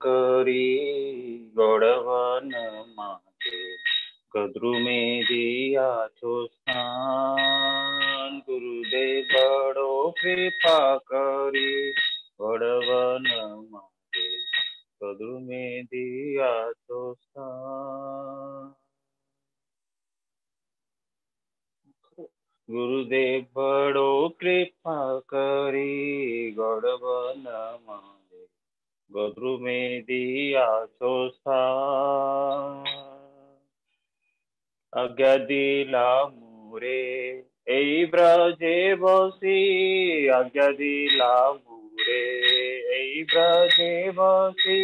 करी गौड़वन माते गद्रुमे दिया छो स्थान। गुरुदेव बड़ो कृपा करी गौड़वन माते गद्रुमे दिया छो स्थान। गुरुदेव बड़ो कृपा करी गौड़वन माते गद्रुमे दिया छो स्थान। आज्ञा दिला मुरे এই ব্রজে বসি आज्ञा दिला मुरे এই ব্রজে বসি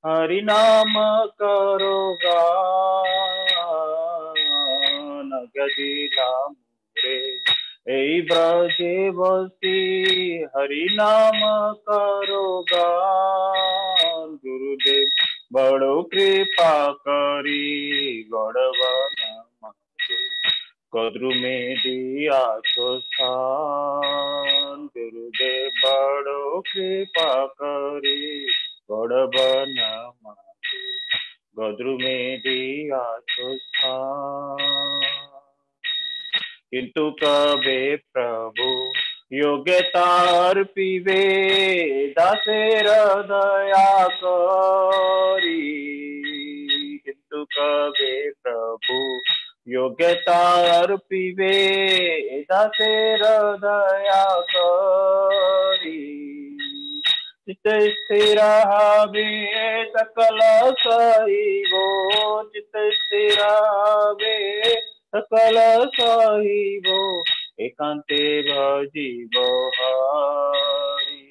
हरि नाम करो गान। आज्ञा दिला मुरे এই ব্রজে বসি हरि नाम करो गान। गुरुदेव बड़ो कृपा करी गौड़वन माते गद्रुमे दिया छो स्थान। गुरुदेव बड़ो कृपा करी गौड़वन माते गद्रुमे दिया छो स्थान। किंतु कबे प्रभु योग्यतार पीवे दासेर दया करी। किंतु कबे प्रभु योग्यतार पीवे दासेर दया करी। चित्त स्थिर हवे सकल सहिबो चित्त स्थिर हवे सकल सहिबो एकांते भजिब हरि।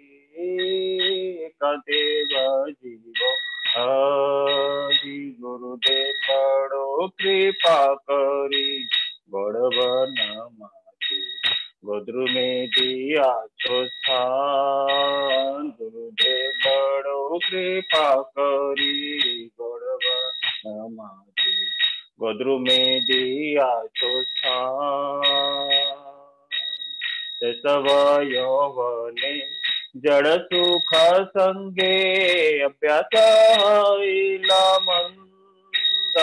एकांते भजिब हरि। गुरुदेव बड़ो कृपा करी गौड़वन माते गद्रुमे दिया छो स्थान। गुरुदेव बड़ो कृपा करी गौड़वन माते गद्रुमे दिया छो स्थान। सब यौवने जड़ सुख संगे अभ्यास हईला मंद।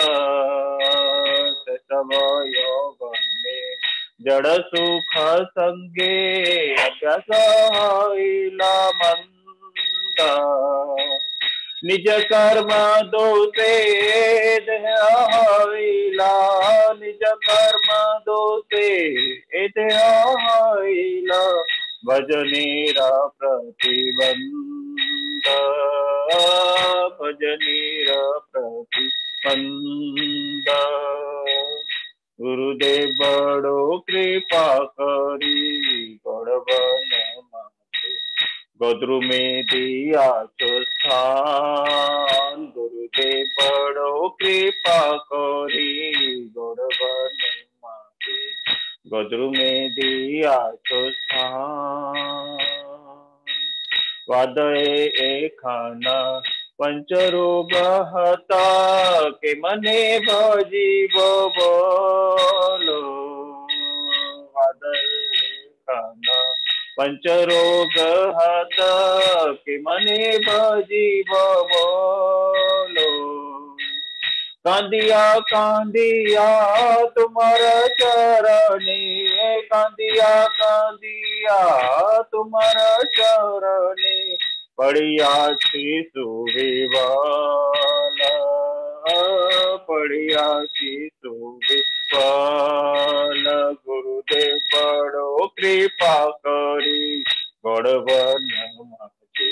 सब यौवने जड़ सुख संगे अभ्यास हईला मंद। निज कर्म दोषे देह हईला निज कर्म दोषे देह हईला भजनीर प्रतिबंध। भजनीर प्रतिबंध। गुरुदेव बड़ो कृपा करी गौड़वन माते गद्रुमे दिया छो स्थान। गुरुदेव बड़ो कृपा करी गौड़वन माते गद्रुमे दिया छो स्थान। वादये एखान पंचरोग हता के मने भजीब बोलो। वादये एखान पंचरोग हत के मने भजीब बोलो। कांदिया कांदिया तुम्हार चरणे कांदिया कांदिया तुम्हार चरणे पड़िया छी सुविवाल। पड़िया छी सुविवाल। गुरुदेव बड़ो कृपा करी गौड़वन माते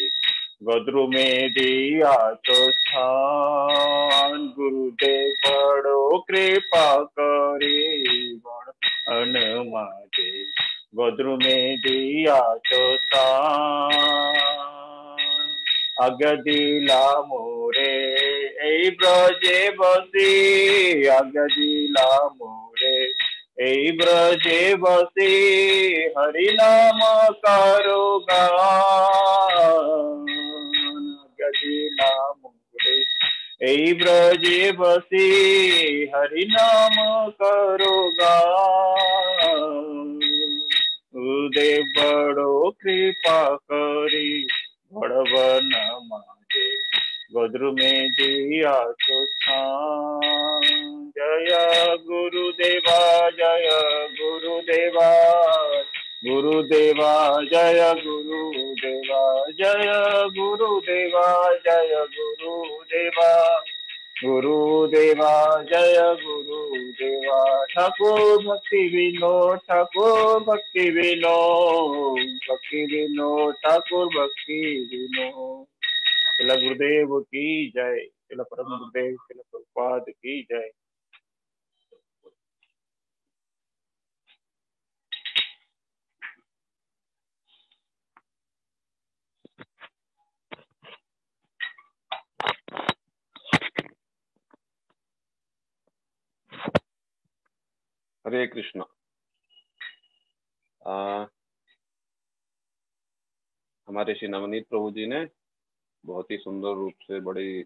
गद्रुमे दिया छो स्थान। गुरुदेव बड़ो कृपा करी गौड़वन माते गद्रुमे दिया छो स्थान। आज्ञा दिला मोरे এই ব্রজে বসি आज्ञा दिला मोरे এই ব্রজে বসি हरि नाम करो गान। आज्ञा दिला मोरे এই ব্রজে বসি हरि नाम करो गान। गुरुदेव बड़ो कृपा करी गौड़वन माते गोद्र में दिया तो स्थान। जय गुरुदेवा, जय गुरुदेवा, गुरुदेवा जय गुरुदेवा, जय गुरुदेवा, जय गुरुदेवा, गुरुदेवा जय गुरुदेवा। ठाकुर भक्ति विनोद, ठाकुर भक्ति विनोद, भक्ति विनोद, ठाकुर भक्ति विनोद। शिला गुरुदेव की जय, शिला परम गुरुदेव शिला प्रभुपाद की जय। हरे कृष्णा। हमारे श्री नवनीत प्रभु जी ने बहुत ही सुंदर रूप से, बड़ी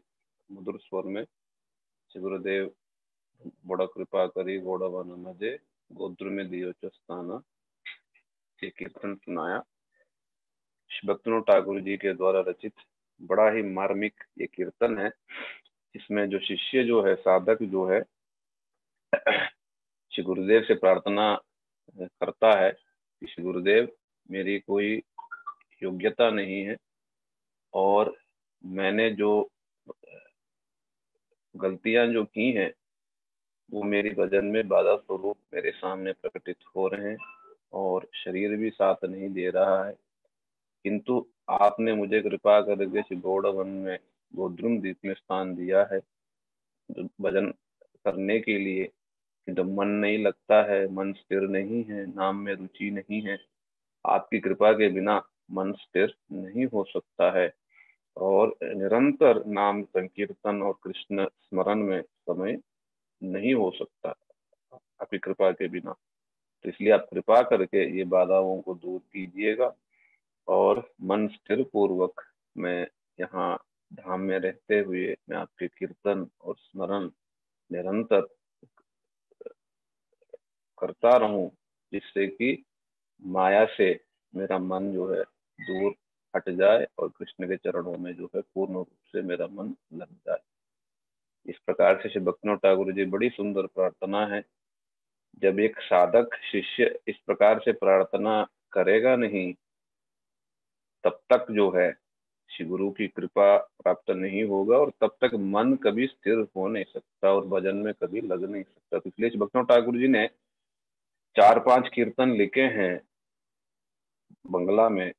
मधुर स्वर में श्री गुरुदेव बड़ा कृपा करी गौड़वन मजे गोद्र में दियो स्थान ये कीर्तन सुनाया। भक्तनोद ठाकुर जी के द्वारा रचित बड़ा ही मार्मिक ये कीर्तन है। इसमें जो शिष्य जो है, साधक जो है, श्री गुरुदेव से प्रार्थना करता है कि श्री गुरुदेव, मेरी कोई योग्यता नहीं है और मैंने जो गलतियां जो की हैं वो मेरी भजन में बाधा स्वरूप मेरे सामने प्रकटित हो रहे हैं और शरीर भी साथ नहीं दे रहा है, किंतु आपने मुझे कृपा करके श्री गौड़वन में गोद्रुम द्वीप में स्थान दिया है भजन करने के लिए। किंतु मन नहीं लगता है, मन स्थिर नहीं है, नाम में रुचि नहीं है। आपकी कृपा के बिना मन स्थिर नहीं हो सकता है और निरंतर नाम संकीर्तन और कृष्ण स्मरण में समय नहीं हो सकता आपकी कृपा के बिना। तो इसलिए आप कृपा करके ये बाधाओं को दूर कीजिएगा और मन स्थिर पूर्वक मैं यहाँ धाम में रहते हुए मैं आपके कीर्तन और स्मरण निरंतर करता रहूं, जिससे कि माया से मेरा मन जो है दूर हट जाए और कृष्ण के चरणों में जो है पूर्ण रूप से मेरा मन लग जाए। इस प्रकार से श्री भक्तनोद ठाकुर जी बड़ी सुंदर प्रार्थना है। जब एक साधक शिष्य इस प्रकार से प्रार्थना करेगा नहीं, तब तक जो है श्री गुरु की कृपा प्राप्त नहीं होगा और तब तक मन कभी स्थिर हो नहीं सकता और भजन में कभी लग नहीं सकता। तो इसलिए भक्तनोद ठाकुर जी ने 4-5 कीर्तन लिखे हैं बंगला में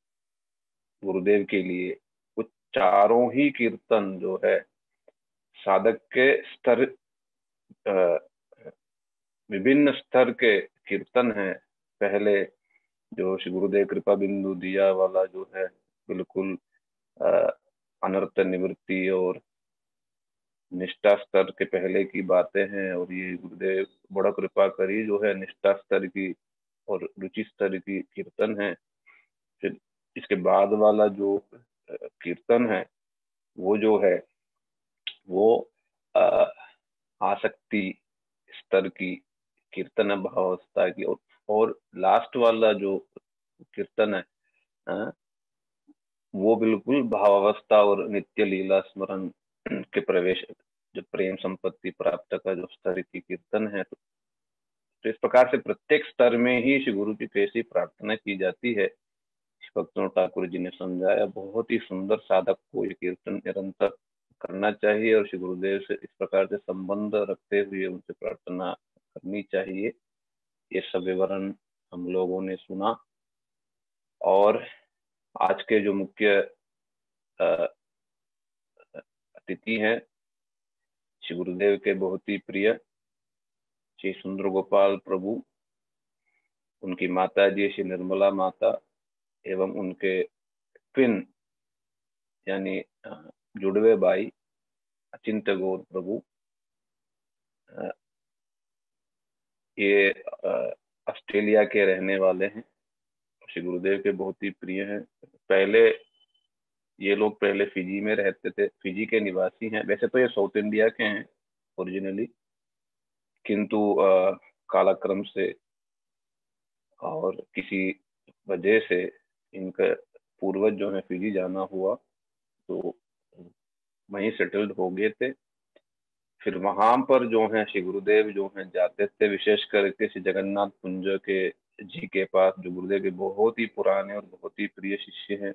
गुरुदेव के लिए। वो चारों ही कीर्तन जो है साधक के स्तर, विभिन्न स्तर के कीर्तन है। पहले जो श्री गुरुदेव कृपा बिंदु दिया वाला जो है बिल्कुल अनर्थ निवृत्ति और निष्ठा स्तर के पहले की बातें हैं, और ये गुरुदेव बड़ा कृपा करी जो है निष्ठा स्तर की और रुचि स्तर की कीर्तन है। फिर इसके बाद वाला जो कीर्तन है वो जो है वो आसक्ति स्तर की कीर्तन है, भावावस्था की। और लास्ट वाला जो कीर्तन है वो बिल्कुल भावावस्था और नित्य लीला स्मरण के प्रवेश, जो प्रेम संपत्ति प्राप्त का जो स्तर की कीर्तन है। तो इस प्रकार से प्रत्येक स्तर में ही श्री गुरु की कैसी प्रार्थना की जाती है भक्तनोद ठाकुर जी ने समझाया। बहुत ही सुंदर साधक को ये कीर्तन निरंतर करना चाहिए और श्री गुरुदेव से इस प्रकार से संबंध रखते हुए उनसे प्रार्थना करनी चाहिए। ये सब विवरण हम लोगों ने सुना और आज के जो मुख्य अतिथि हैं श्री गुरुदेव के बहुत ही प्रिय श्री सुंदर गोपाल प्रभु, उनकी माता जी श्री निर्मला माता एवं उनके ट्विन यानी जुड़वे भाई अचिंत गौर प्रभु, ये ऑस्ट्रेलिया के रहने वाले हैं, श्री गुरुदेव के बहुत ही प्रिय हैं। पहले ये लोग पहले फिजी में रहते थे, फिजी के निवासी हैं। वैसे तो ये साउथ इंडिया के हैं ओरिजिनली, किंतु कालक्रम से और किसी वजह से इनका पूर्वज जो है फिजी जाना हुआ, तो वहीं सेटल्ड हो गए थे। फिर वहां पर जो है श्री गुरुदेव जो है जाते थे, विशेष करके श्री जगन्नाथ कुंज के जी के पास, जो गुरुदेव के बहुत ही पुराने और बहुत ही प्रिय शिष्य हैं,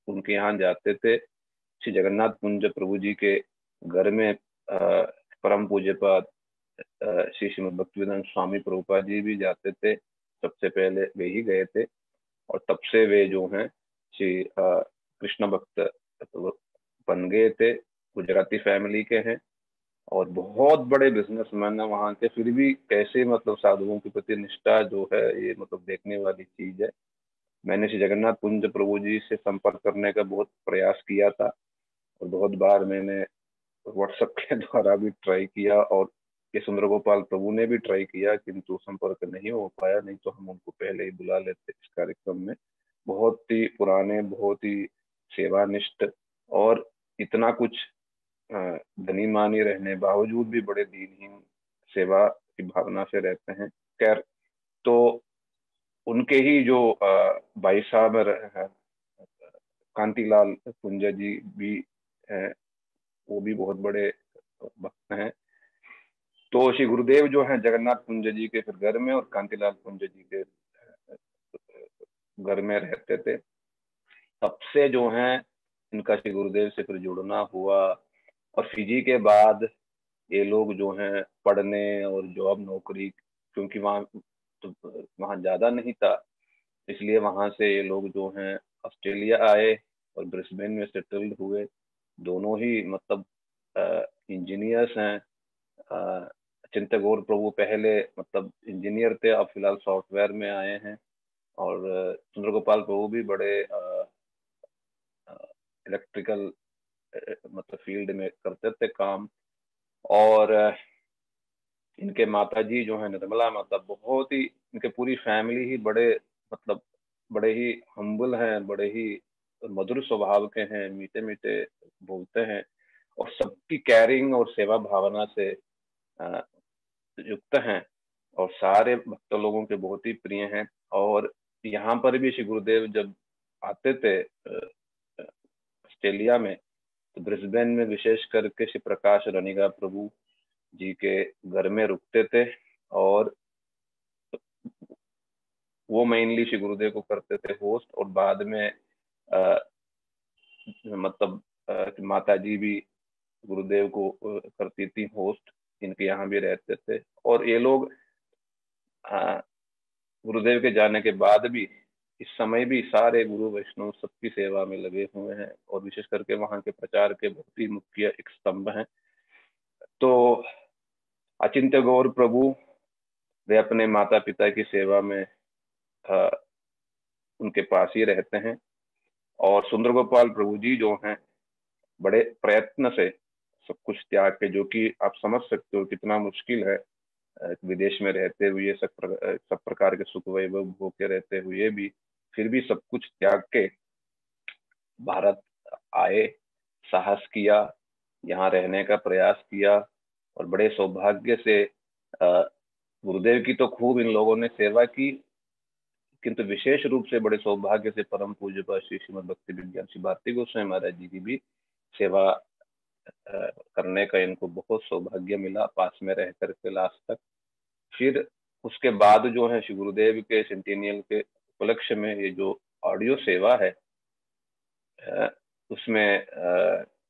उनके यहाँ जाते थे। श्री जगन्नाथ कुंज प्रभु जी के घर में परम पूज्यपाद श्री श्रीमद् भक्तिवेदांत स्वामी प्रभुपाद जी भी जाते थे। सबसे पहले वे ही गए थे, और तब से वे जो हैं श्री कृष्ण भक्त बन गए थे। गुजराती फैमिली के हैं और बहुत बड़े बिजनेसमैन है वहां के। फिर भी कैसे मतलब साधुओं के प्रति निष्ठा जो है, ये मतलब देखने वाली चीज है। मैंने श्री जगन्नाथ कुंज प्रभु जी से संपर्क करने का बहुत प्रयास किया था, और बहुत बार मैंने व्हाट्सएप के द्वारा भी ट्राई किया, और के सुंदर गोपाल प्रभु ने भी ट्राई किया, किंतु संपर्क नहीं हो पाया। नहीं तो हम उनको पहले ही बुला लेते इस कार्यक्रम में। बहुत ही पुराने, बहुत ही सेवानिष्ठ, और इतना कुछ धनी मानी रहने बावजूद भी बड़े दीनहीन सेवा की भावना से रहते हैं। खैर, तो उनके ही जो भाई साहब कांतिलाल कुंज जी भी हैं, वो भी बहुत बड़े भक्त हैं। तो श्री गुरुदेव जो है जगन्नाथ कुंज जी के फिर घर में और कांतिलाल कुंज जी के घर में रहते थे। तब से जो है इनका श्री गुरुदेव से फिर जुड़ना हुआ। और फिजी के बाद ये लोग जो हैं पढ़ने और जॉब नौकरी, क्योंकि वहाँ तो वहाँ ज्यादा नहीं था, इसलिए वहां से ये लोग जो हैं ऑस्ट्रेलिया आए और ब्रिस्बेन में सेटल्ड हुए। दोनों ही मतलब इंजीनियर्स हैं। चिंतक गौर प्रभु पहले मतलब इंजीनियर थे, अब फिलहाल सॉफ्टवेयर में आए हैं। और सुंदर गोपाल प्रभु भी बड़े इलेक्ट्रिकल मतलब फील्ड में करते थे काम। और इनके माता जी जो है निर्मला माता, बहुत ही इनके पूरी फैमिली ही बड़े मतलब बड़े ही हम्बल हैं, बड़े ही मधुर स्वभाव के हैं, मीठे मीठे बोलते हैं, और सबकी केयरिंग और सेवा भावना से युक्त हैं, और सारे भक्त लोगों के बहुत ही प्रिय हैं। और यहाँ पर भी श्री गुरुदेव जब आते थे ऑस्ट्रेलिया में, तो ब्रिस्बेन में विशेष करके श्री प्रकाश रनिगा प्रभु जी के घर में रुकते थे। और वो मेनली श्री गुरुदेव को करते थे होस्ट, और बाद में आ, मतलब माता जी भी गुरुदेव को करती थी होस्ट, इनके यहाँ भी रहते थे। और ये लोग गुरुदेव के जाने के बाद भी इस समय भी सारे गुरु वैष्णव सबकी सेवा में लगे हुए हैं, और विशेष करके वहाँ के प्रचार के बहुत ही मुख्य एक स्तंभ हैं। तो अचिंत्य गौर प्रभु वे अपने माता पिता की सेवा में उनके पास ही रहते हैं। और सुंदर गोपाल प्रभु जी जो हैं बड़े प्रयत्न से सब कुछ त्याग के, जो कि आप समझ सकते हो कितना मुश्किल है विदेश में रहते हुए सब प्रकार के सुख वैभव भोग के रहते हुए भी, फिर भी सब कुछ त्याग के भारत आए, साहस किया, यहाँ रहने का प्रयास किया। और बड़े सौभाग्य से गुरुदेव की तो खूब इन लोगों ने सेवा की, किंतु विशेष रूप से बड़े सौभाग्य से परम पूज्य श्री श्रीमद् भक्ति विज्ञान श्री भारती गोस्वामी महाराज जी की भी सेवा करने का इनको बहुत सौभाग्य मिला, पास में रह करके लास्ट तक। फिर उसके बाद जो है श्री गुरुदेव के सेंटेनियल के उपलक्ष्य में ये जो ऑडियो सेवा है, उसमें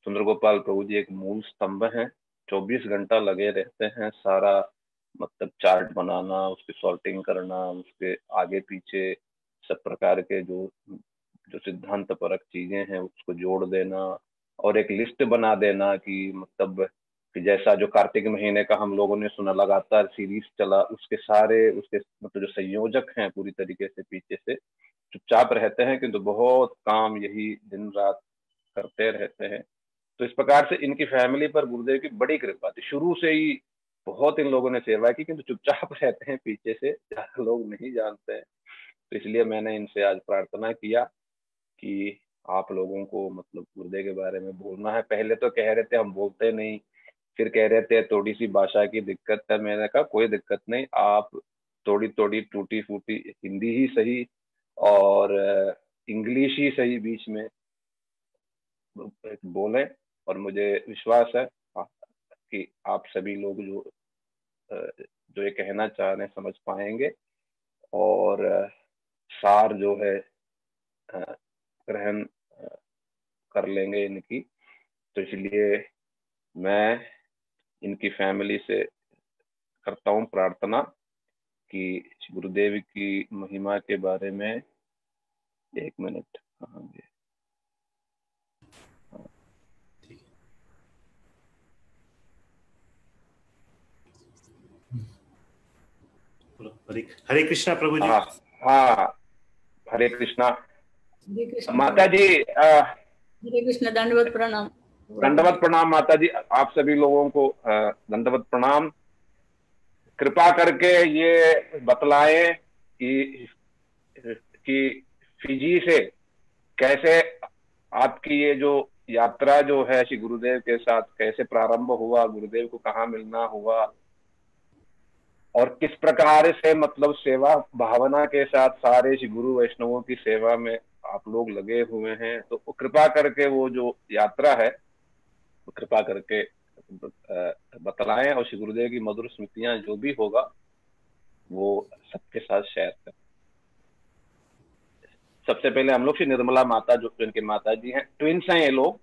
सुंदर गोपाल प्रभु जी एक मूल स्तंभ है। 24 घंटा लगे रहते हैं, सारा मतलब चार्ट बनाना, उसकी सॉर्टिंग करना, उसके आगे पीछे सब प्रकार के जो जो सिद्धांत परक चीजें हैं उसको जोड़ देना, और एक लिस्ट बना देना कि मतलब कि जैसा जो कार्तिक महीने का हम लोगों ने सुना लगातार सीरीज चला, उसके सारे उसके मतलब जो संयोजक हैं पूरी तरीके से पीछे से चुपचाप रहते हैं, किंतु बहुत काम यही दिन रात करते रहते हैं। तो इस प्रकार से इनकी फैमिली पर गुरुदेव की बड़ी कृपा थी, शुरू से ही बहुत इन लोगों ने सेवा की, किंतु चुपचाप रहते हैं पीछे से, ज्यादा लोग नहीं जानते हैं। तो इसलिए मैंने इनसे आज प्रार्थना किया कि आप लोगों को मतलब गुरुदेव के बारे में बोलना है। पहले तो कह रहे थे हम बोलते नहीं, फिर कह रहे थे थोड़ी सी भाषा की दिक्कत है। मैंने कहा कोई दिक्कत नहीं, आप थोड़ी थोड़ी टूटी फूटी हिंदी ही सही और इंग्लिश ही सही बीच में बोले, और मुझे विश्वास है कि आप सभी लोग जो ये कहना चाह रहे हैं समझ पाएंगे और सार जो है ग्रहण कर लेंगे इनकी। तो इसलिए मैं इनकी फैमिली से करता हूँ प्रार्थना कि गुरुदेव की महिमा के बारे में 1 मिनट। हरे कृष्णा प्रभु जी। हाँ, हरे कृष्णा माता जी। हरे कृष्ण, दंडवत प्रणाम। दंडवत प्रणाम माता जी, आप सभी लोगों को दंडवत प्रणाम। कृपा करके ये बतलाएं कि फिजी से कैसे आपकी ये जो यात्रा जो है श्री गुरुदेव के साथ कैसे प्रारंभ हुआ, गुरुदेव को कहाँ मिलना हुआ और किस प्रकार से मतलब सेवा भावना के साथ सारे श्री गुरु वैष्णवों की सेवा में आप लोग लगे हुए हैं। तो कृपा करके वो जो यात्रा है वो कृपा करके बतलाएं और श्री गुरुदेव की मधुर स्मृतियां जो भी होगा वो सबके साथ शेयर करें। सबसे पहले हम लोग श्री निर्मला माता जो इनके माता जी हैं, ट्विंस हैं ये लोग।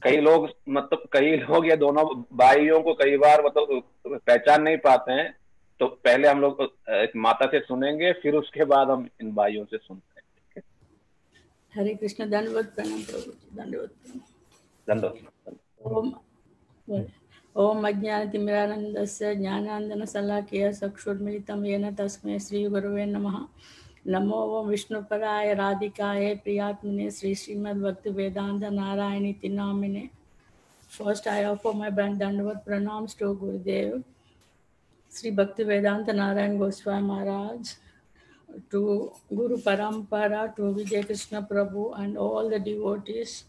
कई लोग ये दोनों भाइयों को कई बार मतलब पहचान नहीं पाते हैं। तो पहले हम लोग एक माता से सुनेंगे, फिर उसके बाद हम इन भाइयों से सुनते हैं। हरे कृष्ण, दंडवत प्रणाम प्रभु जी, दंडवत प्रणाम। ओम अज्ञानतिमिरानन्दस्य ज्ञानाञ्जनशलाकया चक्षुर्मिलितं येन तस्मै श्रीगुरवे नमः। नमो वो विष्णुपराय राधिकाय प्रियात्मने Shri श्रीमद्भक्तिवेदांत नारायणीति नामिने। First, I offer my Dandavat pranams to Gurudev, Sri Bhaktivedanta Narayan Goswami Maharaj, to Guru Parampara, to Vijay Krishna Prabhu, and all the devotees,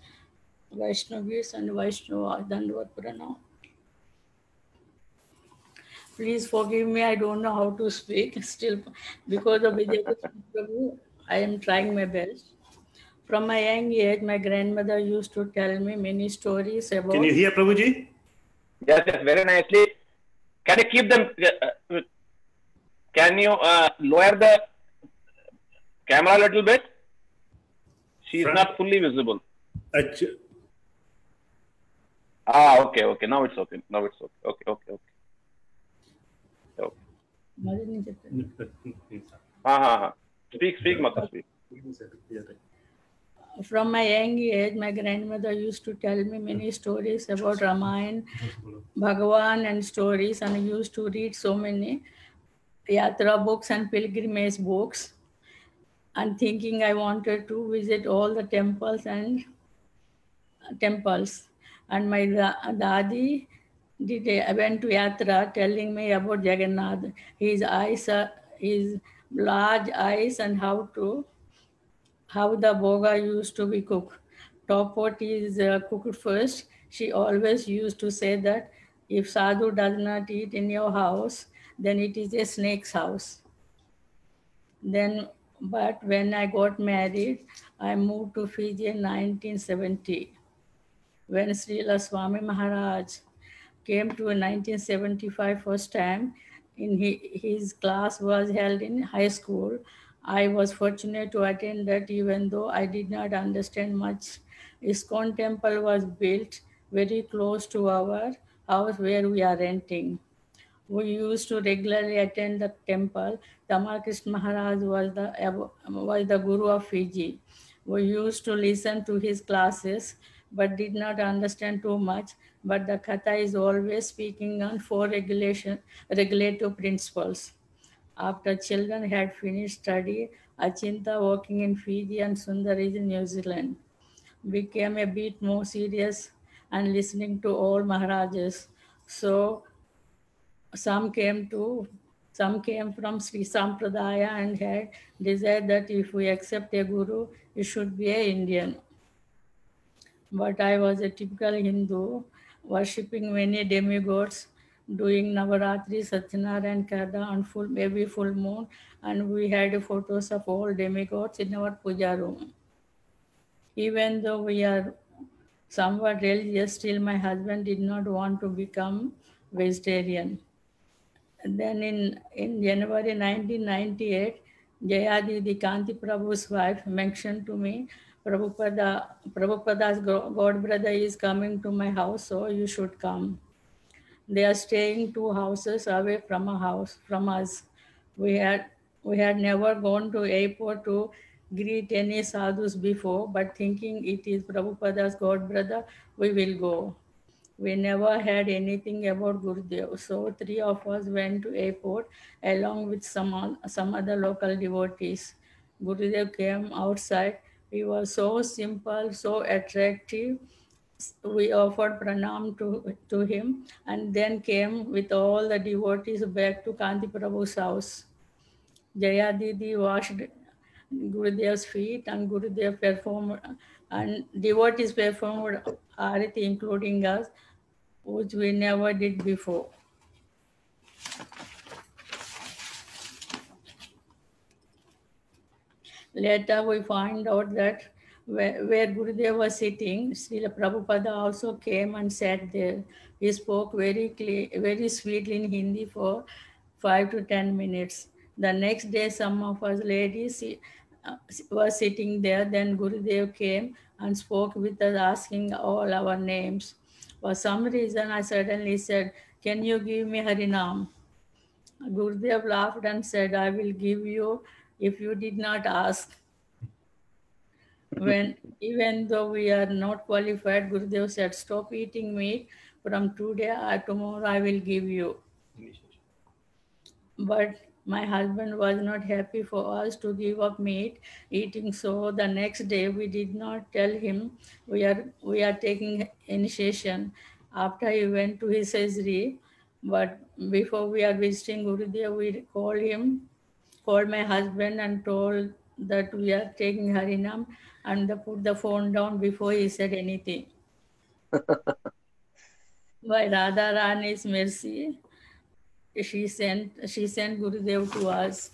Vaishnavis and Vaishnava. Dandavat pranam. Please forgive me, I don't know how to speak. Still, because of Vijay Krishna Prabhu, I am trying my best. From my young age, my grandmother used to tell me many stories about... Can you hear Prabhuji? Yes, very nicely. Can you keep them... can you lower the camera a little bit? She is not fully visible. Achha. Okay. Now it's okay. Okay. Speak, Mata, speak. From my young age, my grandmother used to tell me many stories about Ramayana, Bhagavan and stories, and I used to read so many yatra books and pilgrimage books, and thinking I wanted to visit all the temples. And my dadi went to yatra telling me about Jagannath, his large eyes, and how the boga used to be cooked. Top pot is cooked first. She always used to say that if sadhu does not eat in your house, then it is a snake's house. But when I got married, I moved to Fiji in 1970. When Srila Swami Maharaj came to 1975 first time, his class was held in high school. I was fortunate to attend that, even though I did not understand much. ISKCON temple was built very close to our house where we are renting. We used to regularly attend the temple. Tamal Krishna Maharaj was the guru of Fiji. We used to listen to his classes, but did not understand too much. But the Katha is always speaking on 4 regulative principles. After children had finished study, Achinta, working in Fiji, and Sundaris in New Zealand, became a bit more serious and listening to all Maharajas. So some came from Sri Sampradaya and had desired that if we accept a guru, it should be an Indian. But I was a typical Hindu, worshipping many demigods, doing Navaratri, Satyanarayana Kada on every full moon, and we had photos of all demigods in our puja room. Even though we are somewhat religious. Still, my husband did not want to become vegetarian. Then in January 1998, Jayadi, the Kanti Prabhu's wife, mentioned to me, Prabhupada's god brother is coming to my house, so you should come. They are staying 2 houses away from a house from us. We had never gone to airport to greet any sadhus before, but thinking it is Prabhupada's god brother, we will go. We never had anything about Gurudev, so 3 of us went to airport along with some other local devotees. Gurudev came outside. He was so simple, so attractive. We offered pranam to him and then came with all the devotees back to Kanti Prabhu's house. Jaya Didi washed Gurudev's feet and Gurudev performed, and devotees performed Arati, including us, which we never did before. Later, we find out that where Gurudev was sitting, Srila Prabhupada also came and sat there. He spoke very sweetly in Hindi for 5 to 10 minutes. The next day, some of us ladies were sitting there. Then Gurudev came and spoke with us, asking all our names. For some reason, I suddenly said, "Can you give me Harinam?" Gurudev laughed and said, "I will give you if you did not ask." Even though we are not qualified, Gurudev said, "Stop eating meat. From today or tomorrow I will give you." But my husband was not happy for us to give up meat eating, so the next day we did not tell him we are taking initiation. After he went to his surgery, but before we are visiting Gurudev, we called my husband and told that we are taking Harinam, and put the phone down before he said anything. By Radha Rani's mercy, she sent Gurudev to us.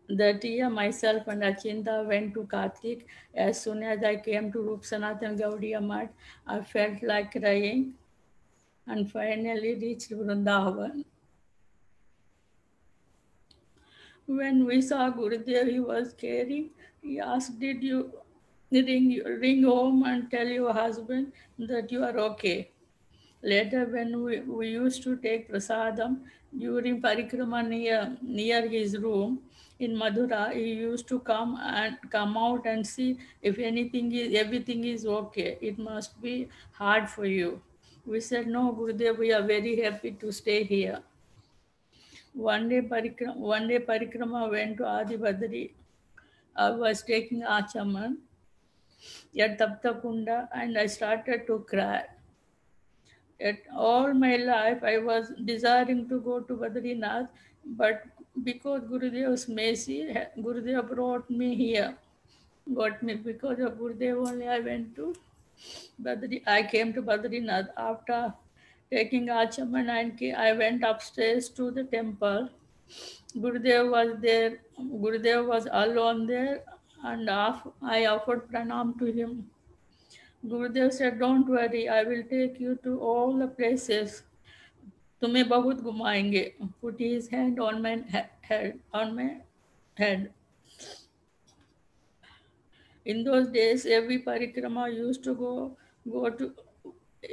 That year, myself and Achinta went to Kartik. As soon as I came to Rup Sanatan Gaudiya Math, I felt like crying and finally reached Vrindavan. When we saw Gurudev, he was caring. He asked, "Did you ring home and tell your husband that you are okay?" Later, when we used to take prasadam during parikrama near his room in Madura, he used to come out and see if everything is okay. It must be hard for you. We said, "No, Gurudev, we are very happy to stay here." One day parikrama went to Adi Badri. I was taking Achaman at Taptakunda and I started to cry. At all my life, I was desiring to go to Badrinath, but because Gurudev's mercy, Gurudev brought me here. Got me because of Gurudev only. I went to I came to Badrinath after taking Achaman and I went upstairs to the temple. Gurudev was there. Gurudev was alone there, and I offered pranam to him. Gurudev said, "Don't worry, I will take you to all the places. तुम्हें बहुत घुमाएंगे." Put his hand on my head. In those days, every parikrama used to go to.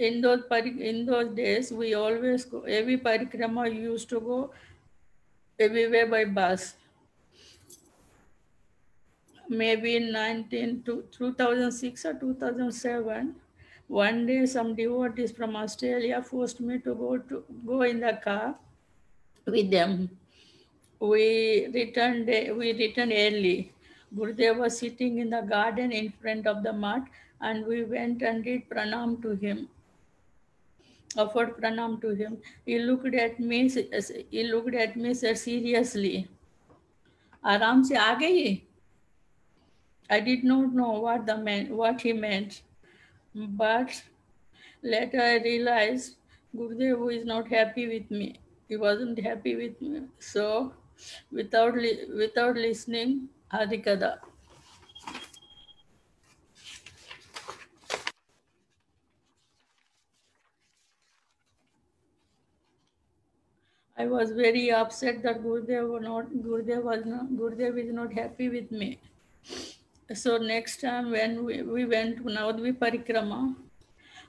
In those days, we always go. Every parikrama used to go everywhere by bus. Maybe in 2006 or 2007, one day some devotees from Australia forced me to go in the car with them. We returned early. Gurudev was sitting in the garden in front of the mat, and we went and did pranam to him. Offered pranam to him. He looked at me. Said seriously, "आराम से आ गई?" I did not know what he meant, but later I realized Gurudev is not happy with me. He wasn't happy with me. So, without listening, Harikada. I was very upset that Gurudev is not happy with me. So next time when we went to Navadvip Parikrama,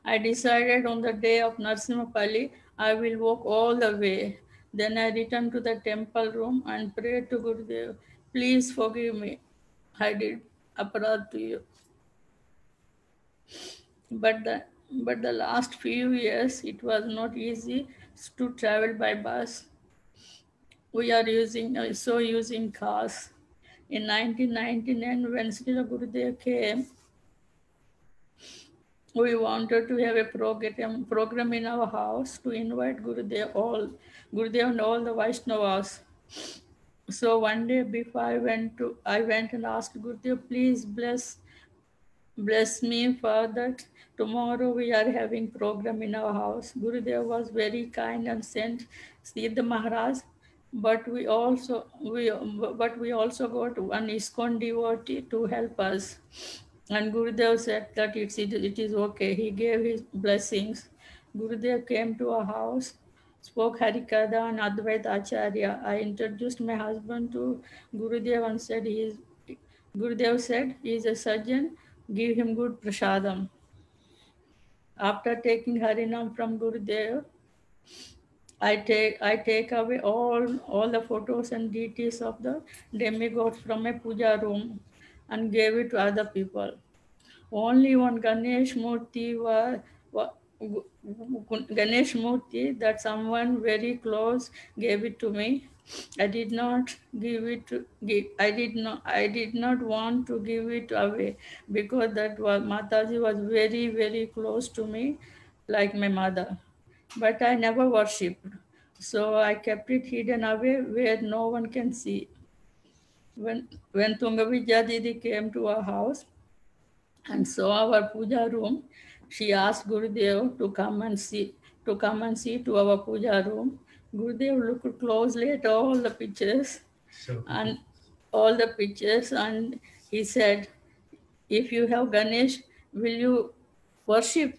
I decided on the day of Narsimhapalli, I will walk all the way. Then I returned to the temple room and prayed to Gurudev, please forgive me. I did aparadh to you. But the last few years, it was not easy to travel by bus. We are using cars. In 1999, when Srila Gurudev came, we wanted to have a program in our house to invite Gurudev and all the Vaishnavas. So one day before I went and asked Gurudev, please bless me for that. Tomorrow we are having program in our house. Gurudev was very kind and sent Siddha Maharaj, but we also got one ISKCON devotee to help us. And Gurudev said that it is okay. He gave his blessings. Gurudev came to our house, spoke Harikatha and Advaita Acharya. I introduced my husband to Gurudev and said Gurudev said he is a surgeon, give him good prasadam. After taking Harinam from Gurudev, I take away all the photos and deities of the demigods from a puja room and gave it to other people. Only one Ganesh Murti Ganesh Murti that someone very close gave it to me. I did not I did not want to give it away because Mataji was very, very close to me, like my mother. But I never worshipped. So I kept it hidden away where no one can see. When Tungavidya Didi came to our house and saw our puja room, she asked Gurudev to come and see to our puja room. Gurudev looked closely at all the pictures and he said, if you have Ganesh, will you worship?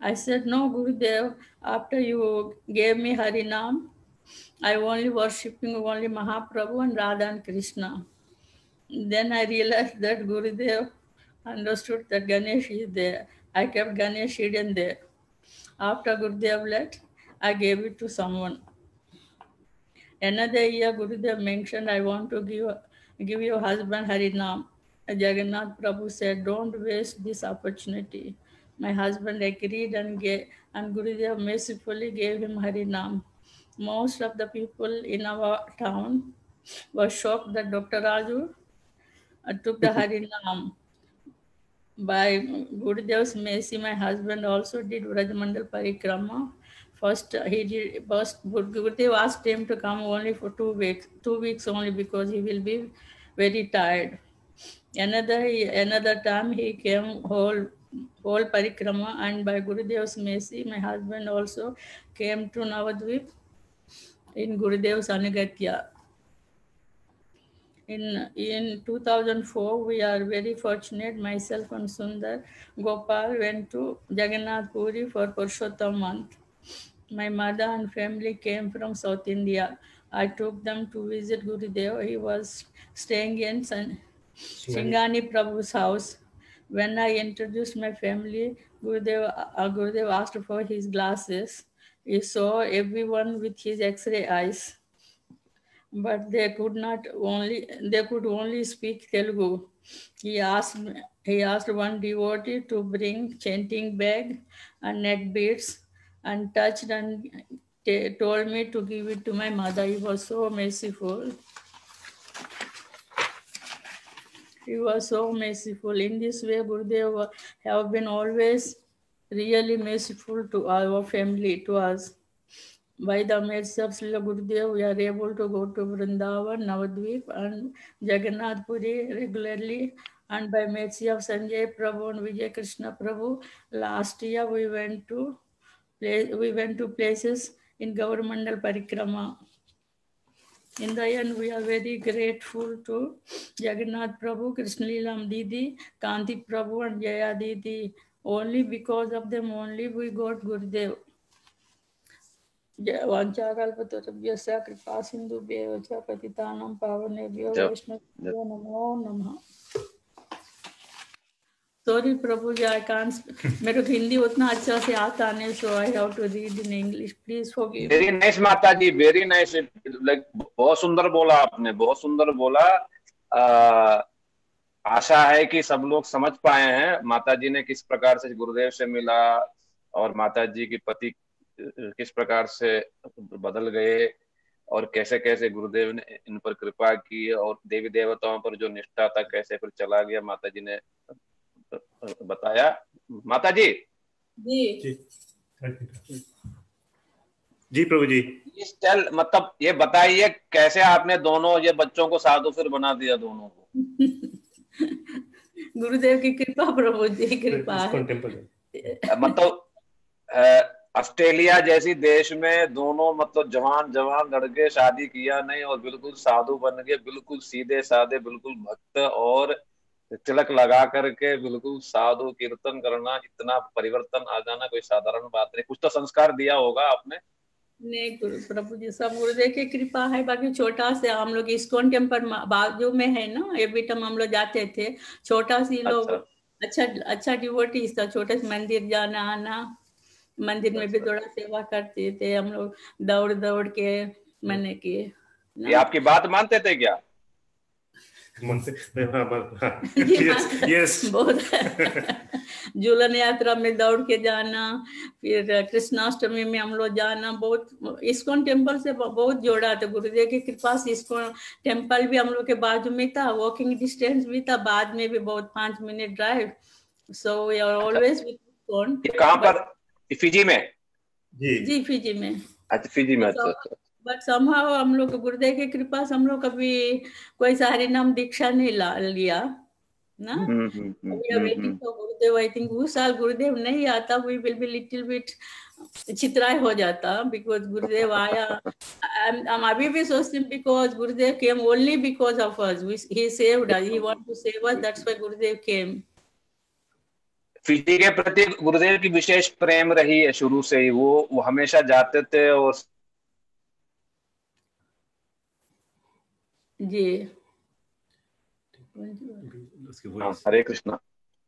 I said, no, Gurudev, after you gave me Harinam, I only worshipping only Mahaprabhu and Radha and Krishna. Then I realized that Gurudev understood that Ganesh is there. I kept Ganesh hidden there. After Gurudev left, I gave it to someone. Another year, Gurudev mentioned, I want to give your husband Harinam. Jagannath Prabhu said, don't waste this opportunity. My husband agreed and Gurudev mercifully gave him Harinam. Most of the people in our town were shocked that Dr. Raju took the Harinam. By Gurudev's mercy, my husband also did Vrajamandal Parikrama. First, Gurudev asked him to come only for 2 weeks only because he will be very tired. Another time he came whole Parikrama, and by Gurudev's mercy, my husband also came to Navadvip in Gurudev's Anugatya. In 2004, we are very fortunate. Myself and Sundar Gopal went to Jagannath Puri for Purushottam month. My mother and family came from South India. I took them to visit Gurudev. He was staying in Singani Prabhu's house. When I introduced my family, Gurudev asked for his glasses. He saw everyone with his X-ray eyes, but they could only speak Telugu. He asked one devotee to bring chanting bag and neck beads and touched and told me to give it to my mother. He was so merciful. He was so merciful. In this way, Gurudev have been always really merciful to our family, to us. By the mercy of Srila Gurudev, we are able to go to Vrindavan, Navadvip and Jagannath Puri regularly. And by mercy of Sanjay Prabhu and Vijay Krishna Prabhu, last year we went to places in Gauramandal Parikrama. In the end, we are very grateful to Jagannath Prabhu, Krishna Leelam Didi, Kanti Prabhu and Jaya Didi. Only because of them only we got Gurudev. वाञ्छाकल्पतरुभ्यश्च कृपा सिन्धुभ्येव च पतितानां पावनेभ्यो वैष्णवेभ्यो नमो नमः। Sorry Prabhu ji, I can't, मेरे को हिंदी उतना अच्छा से आता नहीं, so I have to read in English, please forgive. Very nice Mata ji, very nice, like बहुत सुंदर बोला आपने, बहुत सुंदर बोला। आशा है कि सब लोग समझ पाए हैं माता जी ने किस प्रकार से गुरुदेव से मिला और माता जी की पति किस प्रकार से बदल गए और कैसे कैसे गुरुदेव ने इन पर कृपा की और देवी देवताओं पर जो निष्ठा था कैसे फिर चला गया, माता जी ने बताया। माता जी जी जी प्रभु जी, इस टेल, मतलब ये बताइए कैसे आपने दोनों ये बच्चों को साधु फिर बना दिया दोनों को? गुरुदेव की कृपा, प्रभु जी कृपा है। मतलब ऑस्ट्रेलिया जैसी देश में दोनों मतलब जवान जवान लड़के शादी किया नहीं और बिल्कुल साधु बन गए, बिल्कुल सीधे साधे, बिल्कुल भक्त और तिलक लगा करके बिल्कुल साधु, कीर्तन करना, इतना परिवर्तन आ जाना कोई साधारण बात नहीं। कुछ तो संस्कार दिया होगा आपने। नहीं प्रभु जी, सब गुरुदेव की कृपा है। बाकी छोटा से हम लोग इस्कॉन टेम्पल बाजू में है ना, एवरी टाइम हम लोग जाते थे, छोटा सी लोग। अच्छा अच्छा डिवोटीज था, छोटे से मंदिर जाना आना, मंदिर में भी थोड़ा सेवा करते थे हम लोग, दौड़ दौड़ के मैंने किए। ये आपकी बात मानते थे क्या? यस, बहुत झूलन यात्रा में दौड़ के जाना, फिर कृष्णाष्टमी में हम लोग जाना, बहुत इस्कॉन टेम्पल से बहुत जोड़ा था। गुरुदेव की कृपा से इस्कॉन टेम्पल भी हम लोग के बाजू में था, वॉकिंग डिस्टेंस भी था, बाद में भी बहुत 5 minute drive. So we are always with ISKCON. कहाँ पर? फिजी में? जी फिजी में। अच्छा, फिजी में। अच्छा। बट समहाउ हम लोग गुरुदेव की कृपा से हम लोग कभी कोई हरि नाम दीक्षा नहीं लिया ना। Waiting for Gurudev. I think उस साल गुरुदेव नहीं आता, we will be little bit चित्राय हो जाता, बिकॉज गुरुदेव आया। हम अभी भी सोचते हैं, because Gurudev came only because of us, he saved us, he want to save us, that's why Gurudev came. Fiji के प्रति गुरुदेव की विशेष प्रेम रही है शुरू से ही, वो हमेशा जाते थे। और जी Hare Krishna,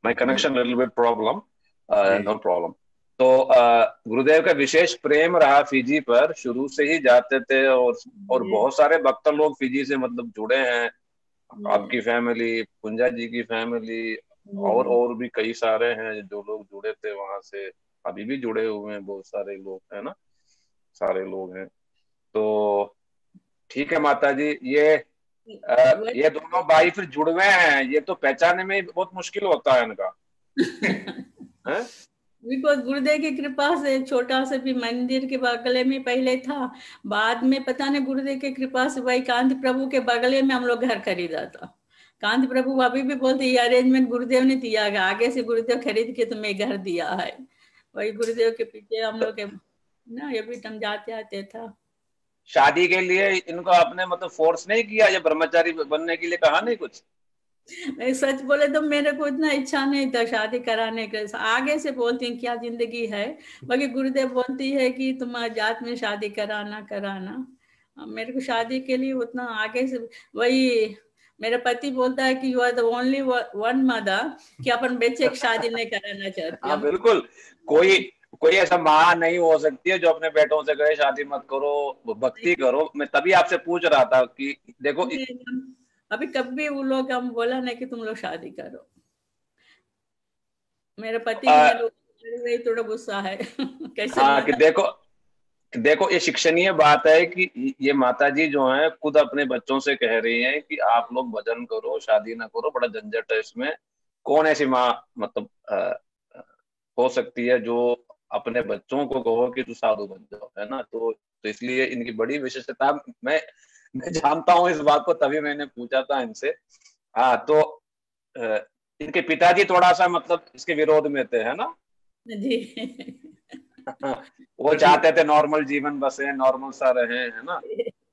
my connection little bit problem, no problem. तो गुरुदेव का विशेष प्रेम रहा फिजी पर, शुरू से ही जाते थे। और बहुत सारे भक्त लोग फिजी से मतलब जुड़े हैं, आपकी फैमिली, पुंजा जी की फैमिली, और भी कई सारे हैं जो लोग जुड़े थे वहां से, अभी भी जुड़े हुए हैं बहुत सारे लोग, है ना, सारे लोग हैं। तो ठीक है माता जी, ये दोनों भाई फिर जुड़वे हैं, ये तो पहचानने में बहुत मुश्किल होता है इनका। बिकॉज गुरुदेव की कृपा से छोटा से भी मंदिर के बगले में पहले था, बाद में पता नहीं गुरुदेव की कृपा से भाई कांत प्रभु के बगले में हम लोग घर खरीदा था। कांत प्रभु अभी भी बोलते ये अरेंजमेंट गुरुदेव ने दिया है, आगे से गुरुदेव खरीद के तुम्हें घर दिया है। वही गुरुदेव के पीछे हम लोग ना ये भी हम जाते आते था। शादी के लिए इनको आपने मतलब फोर्स नहीं किया, या ब्रह्मचारी बनने के लिए कहा नहीं कुछ? नहीं, सच बोले तो मेरे को इतना इच्छा नहीं था शादी कराने के। आगे से बोलती हैं क्या जिंदगी है, बाकी गुरुदेव बोलती है कि तुम्हारे जात में शादी कराना। मेरे को शादी के लिए उतना आगे से, वही मेरा पति बोलता है कि you are the only one mother कि अपन बच्चे की शादी नहीं कराना चाहती। हाँ बिल्कुल, कोई ऐसा माँ नहीं हो सकती है जो अपने बेटों से कहे शादी मत करो, भक्ति करो। मैं तभी आपसे पूछ रहा था कि देखो अभी कभी वो लोग हम बोला नहीं कि तुम लोग शादी करो। मेरे पति वही थोड़ा गुस्सा है कैसे। हाँ कि देखो ये शिक्षणीय बात है कि ये माता जी जो है खुद अपने बच्चों से कह रही हैं कि आप लोग भजन करो, शादी ना करो, बड़ा झंझट है इसमें। कौन ऐसी माँ मतलब हो सकती है जो अपने बच्चों को कहो कि तू साधु बन जाओ, है ना। तो इसलिए इनकी बड़ी विशेषता मैं जानता हूँ इस बात को, तभी मैंने पूछा था इनसे। हाँ, तो इनके पिताजी थोड़ा सा मतलब इसके विरोध में थे, है ना जी। वो चाहते थे नॉर्मल जीवन बसे, नॉर्मल सा रहे, है ना,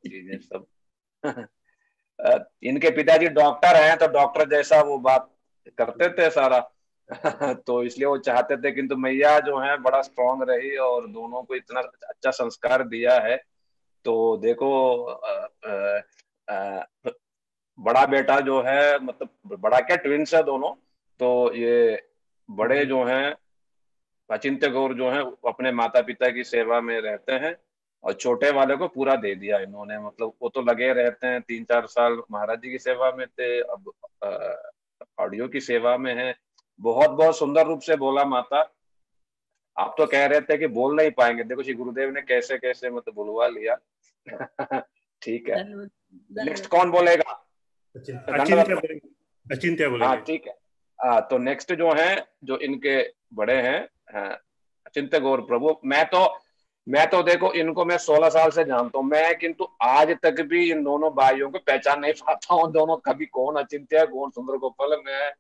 चीजें सब। इनके पिताजी डॉक्टर हैं, तो डॉक्टर जैसा वो बात करते थे सारा। तो इसलिए वो चाहते थे, किंतु मैया जो है बड़ा स्ट्रांग रही और दोनों को इतना अच्छा संस्कार दिया है। तो देखो बड़ा बेटा जो है, मतलब बड़ा क्या, ट्विंस है दोनों। तो ये बड़े जो हैं अचिंत्य गौर जो हैं वो अपने माता पिता की सेवा में रहते हैं, और छोटे वाले को पूरा दे दिया इन्होंने। मतलब वो तो लगे रहते हैं, 3-4 साल महाराज जी की सेवा में थे, अब ऑडियो की सेवा में है। बहुत बहुत सुंदर रूप से बोला माता। आप तो कह रहे थे कि बोल नहीं पाएंगे, देखो श्री गुरुदेव ने कैसे कैसे मतलब बुलवा लिया। ठीक है, नेक्स्ट कौन बोलेगा? अचिंत्य दंडवत। अचिंत्य हाँ बोलेंगे। ठीक है। तो नेक्स्ट जो है, जो इनके बड़े हैं, अचिंत्य गौर प्रभु। मैं तो देखो इनको मैं 16 साल से जानता हूँ मैं, किंतु आज तक भी इन दोनों भाइयों को पहचान नहीं पाता हूँ। दोनों कभी कौन अचिंत्य है कौन सुंदर गोपाल, मैं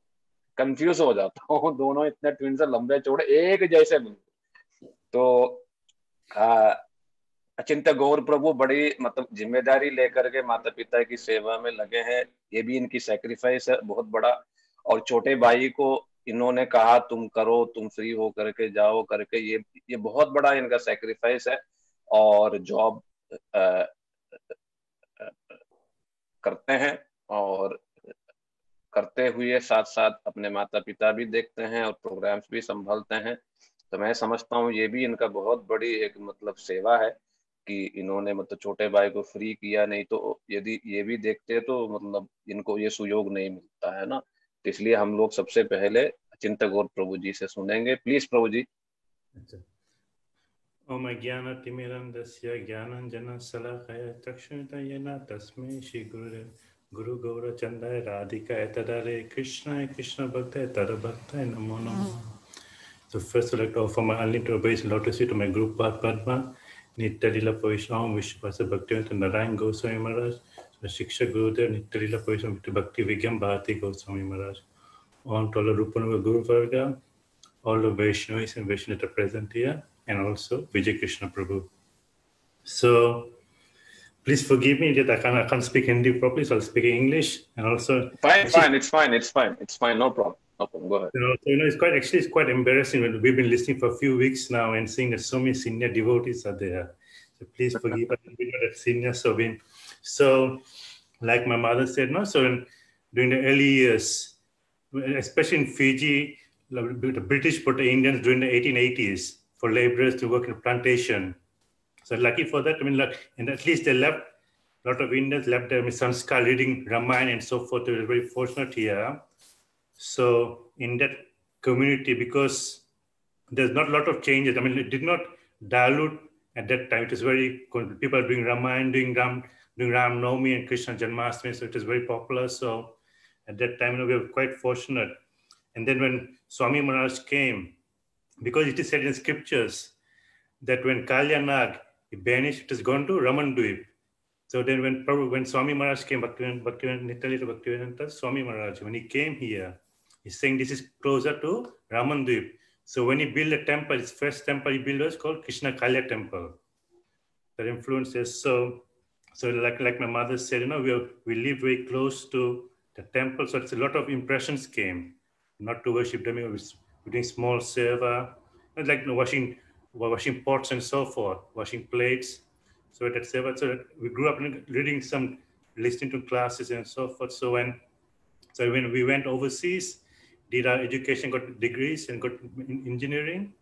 कंफ्यूज हो जाता हूँ। दोनों इतने ट्विन से लंबे चौड़े एक जैसे बिल्कुल। तो अचिंत्य गौर प्रभु बड़ी मतलब जिम्मेदारी लेकर के माता पिता की सेवा में लगे हैं। ये भी इनकी सेक्रीफाइस है बहुत बड़ा। और छोटे भाई को इन्होंने कहा तुम करो, तुम फ्री हो करके जाओ करके, ये बहुत बड़ा इनका सेक्रीफाइस है। और जॉब करते हैं, और करते हुए साथ साथ अपने माता पिता भी देखते हैं और प्रोग्राम्स भी संभालते हैं। तो मैं समझता हूँ ये भी इनका बहुत बड़ी एक मतलब सेवा है कि इन्होंने मतलब छोटे भाई को फ्री किया। नहीं तो यदि ये भी देखते तो मतलब इनको ये सुयोग नहीं मिलता है ना। तो इसलिए हम लोग सबसे पहले अचिंत्य गौर प्रभु जी से सुनेंगे। प्लीज प्रभु जी। ओम ज्ञानतिमिरन्दस्य ज्ञानाञ्जनशलाकया चक्षुरुदयेन तस्मै श्रीगुरुदेव गुरु गौरचंद्राय राधिकाय तदारे कृष्णाय कृष्ण भक्ताय तद्भक्ताय नमो नमः. So first I'd like to offer my unlimited obeisance lotus feet to my Guru Padma, Nitya-lila Pavishnam, Vishwasa Bhaktivedanta Narayan Goswami Maharaj, Shiksha Gurudev, Nitya-lila Pavishnam to Bhakti Vigyam Bharati Goswami Maharaj. On to all the Rupanuga Guru Varga, all the Vaishnavis and Vaishnavas that are present here, and also Vijay Krishna Prabhu. So please forgive me that I can't speak Hindi properly, so I'll speak English. And also It's fine, no problem. Go ahead. It's quite embarrassing when we've been listening for a few weeks now and seeing that so many senior devotees are there. So please forgive us, we're not that senior. So like my mother said, no. So during the early years, especially in Fiji, the British put the Indians during the 1880s for laborers to work in a plantation. So lucky for that, and at least they left, a lot of Indians left their sanskar, reading Ramayana and so forth. They were very fortunate here. So in that community, because there's not a lot of changes, it did not dilute at that time. It is very, people are doing Ramayana, doing Ram Navami and Krishna Janmashtami, so it is very popular. So at that time, we were quite fortunate. And then when Swami Maharaj came, because it is said in scriptures that when Kalyanag banished, it has gone to Ramandweep. So then when Swami Maharaj came, Bhaktivedanta Swami Maharaj, when he came here, he's saying this is closer to Ramandweep. So when he built a temple, his first temple he built was called Krishna Kalya Temple. That influences. So like my mother said, we live very close to the temple, so it's a lot of impressions came. Not to worship them, we're doing small seva, like washing pots and so forth, washing plates. So at seva, so we grew up reading listening to classes and so forth. So when we went overseas, did our education, got degrees and got engineering.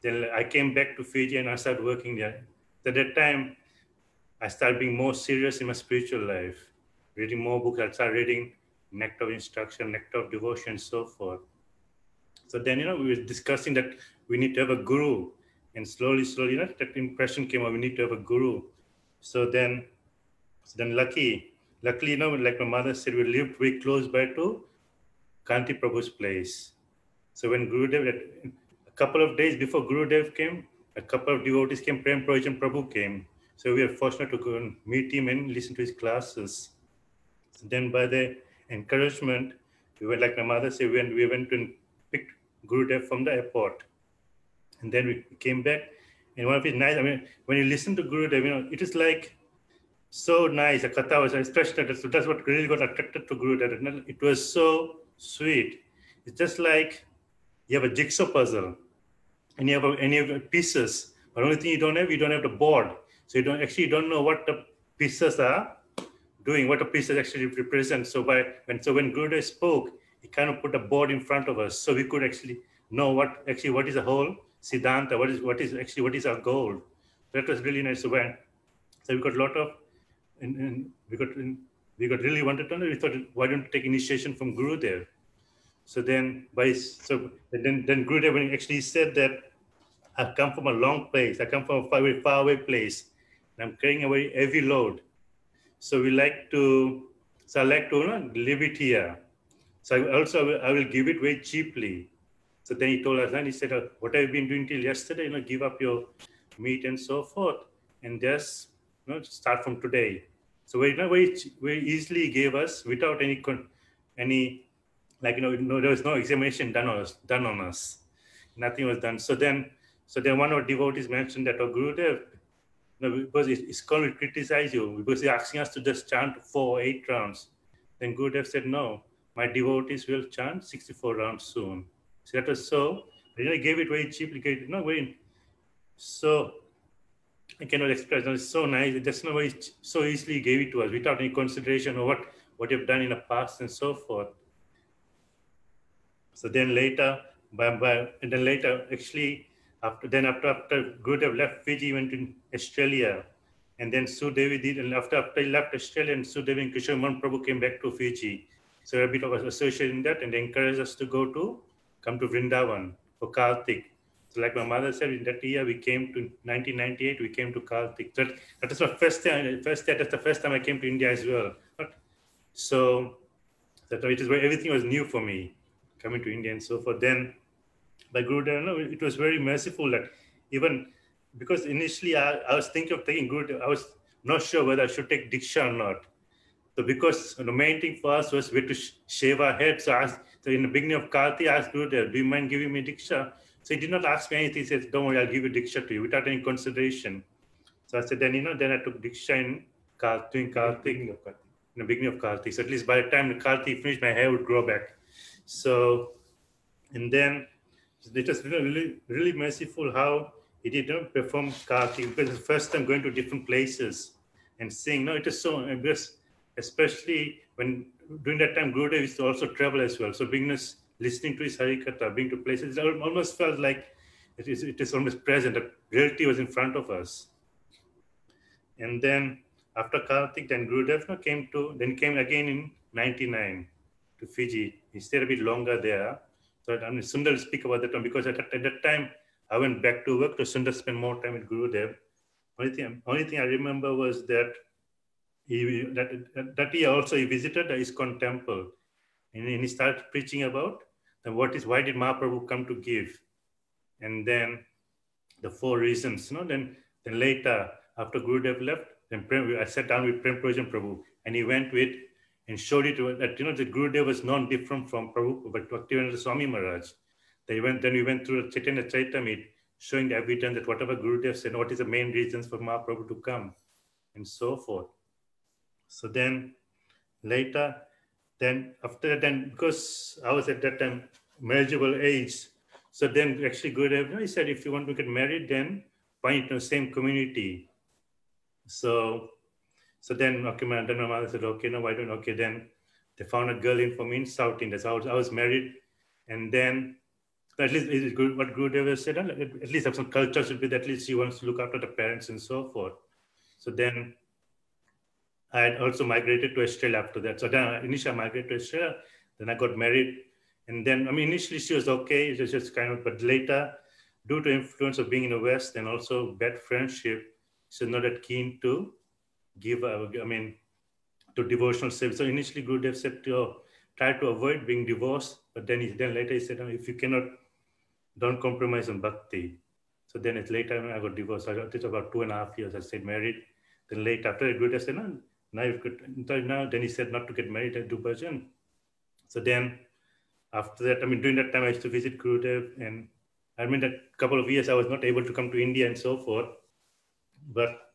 Then I came back to Fiji and I started working there. At that time, I started being more serious in my spiritual life, reading more books. I started reading Nectar of Instruction, Nectar of Devotion, and so forth. So then, we were discussing that we need to have a guru. And slowly, that impression came up, we need to have a guru. So then luckily, like my mother said, we lived very close by to Kanti Prabhu's place. So when Gurudev, a couple of days before Gurudev came, a couple of devotees came, Prem Projan Prabhu came. So we were fortunate to go and meet him and listen to his classes. So then by the encouragement, we went, like my mother said, we went and picked Gurudev from the airport. And then we came back. And one of his nice, when you listen to Gurudev, it is like so nice. A katha was especially, so that's what really got attracted to Gurudev. It was so sweet. It's just like you have a jigsaw puzzle, and you have any of the pieces, but only thing you don't have the board. So you don't know what the pieces are doing, what the pieces actually represent. So when Gurudev spoke, he kind of put a board in front of us, so we could actually know what is the whole Siddhanta, what is our goal. That was really nice. So we got a lot of, and we got really wanted to know. We thought, why don't we take initiation from Gurudev? So then Gurudev actually said that I come from a long place. I come from a very far away place, and I'm carrying a very heavy load. So I like to leave it here. So I will give it very cheaply. So then he told us, and he said, what have you been doing till yesterday? Give up your meat and so forth, and just start from today. So very easily gave us without any there was no examination done on us. Nothing was done. So then one of our devotees mentioned that, Gurudev, because ISKCON will criticize you because they're asking us to just chant 4 or 8 rounds. Then Gurudev said, no, my devotees will chant 64 rounds soon. So that was so. I gave it very cheaply. So I cannot express. It's so nice. That's not very so easily gave it to us without any consideration of what you've done in the past and so forth. So then later, actually, after Gurudev left Fiji, he went to Australia, and then Sudevi did. And after he left Australia, and Sudevi and Kishore Mahaprabhu came back to Fiji. So a bit of association in that, and they encouraged us to come to Vrindavan for Kartik. So like my mother said, in that year we came to 1998. We came to Kartik. That was my first time. That's the first time I came to India as well. So everything was new for me, coming to India and so forth. Then by Gurudev, it was very merciful that even because initially I was thinking of taking Gurudev, I was not sure whether I should take Diksha or not. So because the main thing for us was we had to shave our heads. So in the beginning of Karti, I asked Gurudev, do you mind giving me Diksha? So he did not ask me anything. He said, don't worry, I'll give you Diksha to you without any consideration. So I said, then I took Diksha in Kartik. In the beginning of Kartik. So at least by the time the Kartik finished, my hair would grow back. So, and then it was really, really merciful how he did perform Kartik, because the first time going to different places and sing. It is so, especially when during that time Gurudev used to also travel as well. So listening to his Harikatha, being to places, it almost felt like it is almost present. The reality was in front of us. And then after Kartik, then Gurudev came again in 99 to Fiji. He stayed a bit longer there. So Sundar will speak about that one, because at that time I went back to work, so Sundar spent more time with Gurudev. Only thing I remember was that that year also he visited the ISKCON temple, and he started preaching about why did Mahaprabhu come to give, and then the 4 reasons. Then later, after Gurudev left, then I sat down with Prem Prayojan Prabhu, and he went with and showed it that that Gurudev was not different from Prabhu, but Bhaktivedanta Swami Maharaj. Then we went through the Chaitanya Charitamrita, showing the evidence that whatever Gurudev said, what is the main reasons for Mahaprabhu to come, and so forth. So then later, after that, because I was at that time marriageable age, so then actually Gurudev, he said, if you want to get married, then find the same community. So then, my mother said, okay, no, why don't, okay, then they found a girl for me in South India. So I was married, and then at least what Gurudev said, at least some culture should be that at least she wants to look after the parents and so forth. So then I had also migrated to Australia after that. So then initially I migrated to Australia, then I got married. And then, initially she was okay, it was just but later, due to influence of being in the West and also bad friendship, she's not that keen to give, to devotional service. So initially Gurudev said, try to avoid being divorced, but then later he said, if you cannot, don't compromise on bhakti. So then later I got divorced. It was about 2.5 years I stayed married. Then later, after Gurudev said, now then he said not to get married and do bhajan. So then after that, during that time I used to visit Gurudev, and that couple of years I was not able to come to India and so forth. But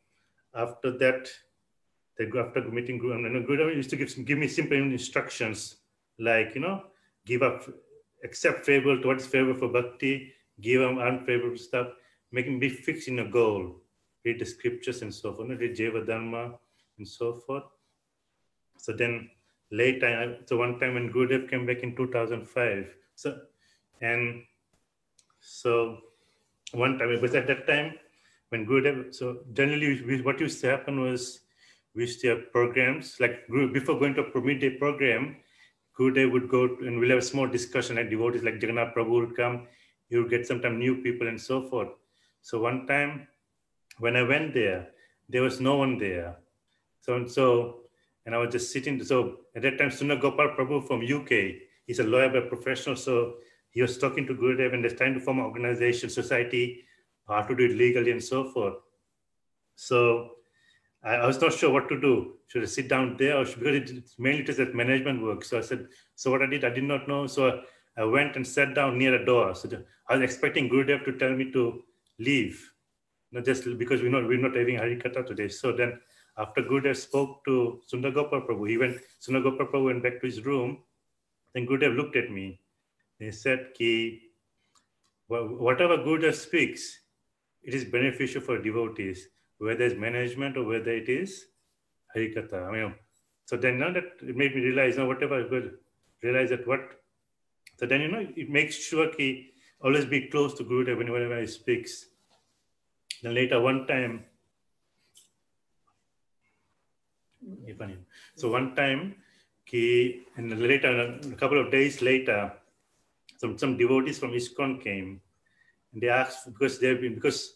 after that, after meeting Gurudev used to give me simple instructions, like, give up accept favorable, what is favorable for bhakti, give them unfavorable stuff, make him be fixed in a goal, read the scriptures and so forth, read Jeva Dharma and so forth. So then later, so one time when Gurudev came back in 2005, so one time, it was at that time when Gurudev, so generally what used to happen was we used to have programs, like before going to a midday program, Gurudev would go and we'll have a small discussion, like devotees like Jagannath Prabhu would come, you would get sometimes new people and so forth. So one time when I went there was no one there. And I was just sitting. So at that time, Sundar Gopal Prabhu from UK, he's a lawyer by professional. So he was talking to Gurudev and they're trying to form an organization, society, how to do it legally and so forth. So I was not sure what to do. Should I sit down there or because it's mainly just that management work. So I said, so what I did not know. So I went and sat down near a door. So I was expecting Gurudev to tell me to leave, not just because we're not having Harikatha today. So then after Gurudev spoke to Sundar Gopal Prabhu, Sundar Gopal Prabhu went back to his room. Then Gurudev looked at me. He said, whatever Gurudev speaks, it is beneficial for devotees, whether it's management or whether it is Harikatha. So then now that it made me realize, whatever I could realize that so then, it makes sure he always be close to Gurudev whenever he speaks. Then later one time, so one time, and later, a couple of days later, some devotees from ISKCON came, and they asked because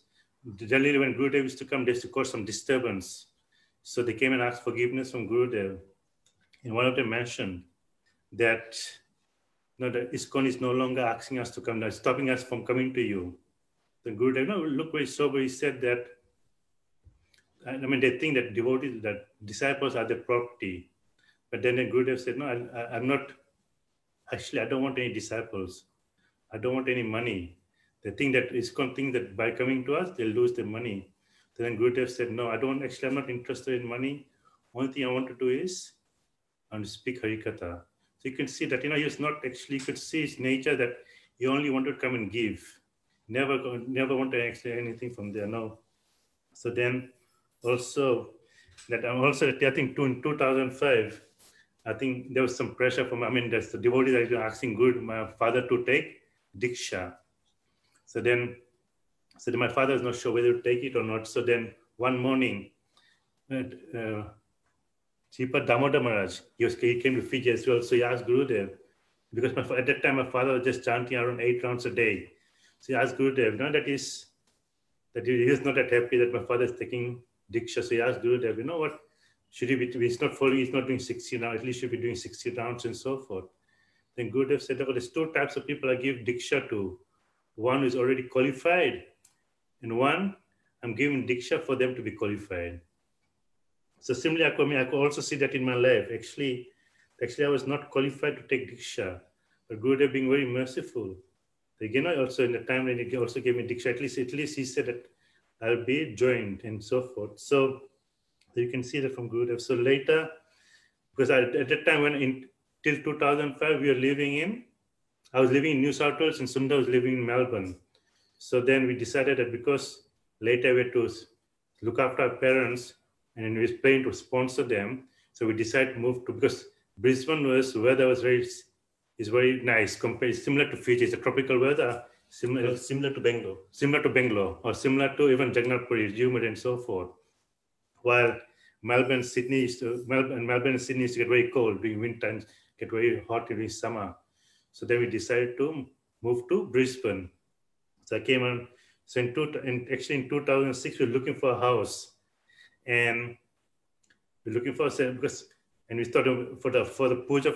generally when Gurudev used to come, they used to cause some disturbance. So they came and asked forgiveness from Gurudev. And one of them mentioned that that ISKCON is no longer asking us to come, they're stopping us from coming to you. Then Gurudev, look very sober, he said that, they think that devotees, that disciples are their property. But then Gurudev said, no, I'm not, actually, I don't want any disciples. I don't want any money. They think that ISKCON think that by coming to us, they'll lose their money. Then Gurudev said, no, I'm not interested in money. Only thing I want to do is I want to speak Harikatha. So you can see that, he's not actually, you could see his nature that he only wanted to come and give. Never want to actually anything from there, no. So then also, I think in 2005, I think there was some pressure from, there's the devotees that were asking my father to take Diksha. So then my father is not sure whether to take it or not. So then one morning, Sripad Damodar Maharaj, he came to Fiji as well. So he asked Gurudev, because at that time my father was just chanting around 8 rounds a day. So he asked Gurudev, that he is not that happy that my father is taking Diksha. So he asked Gurudev, what? Should he be, he's not doing 60 rounds, at least should be doing 60 rounds and so forth. Then Gurudev said, there's two types of people I give Diksha to. One who is already qualified, and one I'm giving Diksha for them to be qualified. So similarly, I could also see that in my life. Actually, I was not qualified to take Diksha, but Gurudev being very merciful. Again, also in the time when he also gave me Diksha, at least he said that I'll be joined and so forth. So you can see that from Gurudev. So later, because at that time till 2005, I was living in New South Wales and Sundar was living in Melbourne. So then we decided that because later we had to look after our parents and we were planning to sponsor them. So we decided to move because Brisbane weather was very nice, similar to Fiji. It's a tropical weather. Similar to Bangalore. Similar to Bangalore, or similar to even Jagannath Puri, humid and so forth. While Melbourne and Sydney used to get very cold during winter and get very hot during summer. So then we decided to move to Brisbane. So I came on. So in 2006, we were looking for a house, and we're looking for and we thought for the puja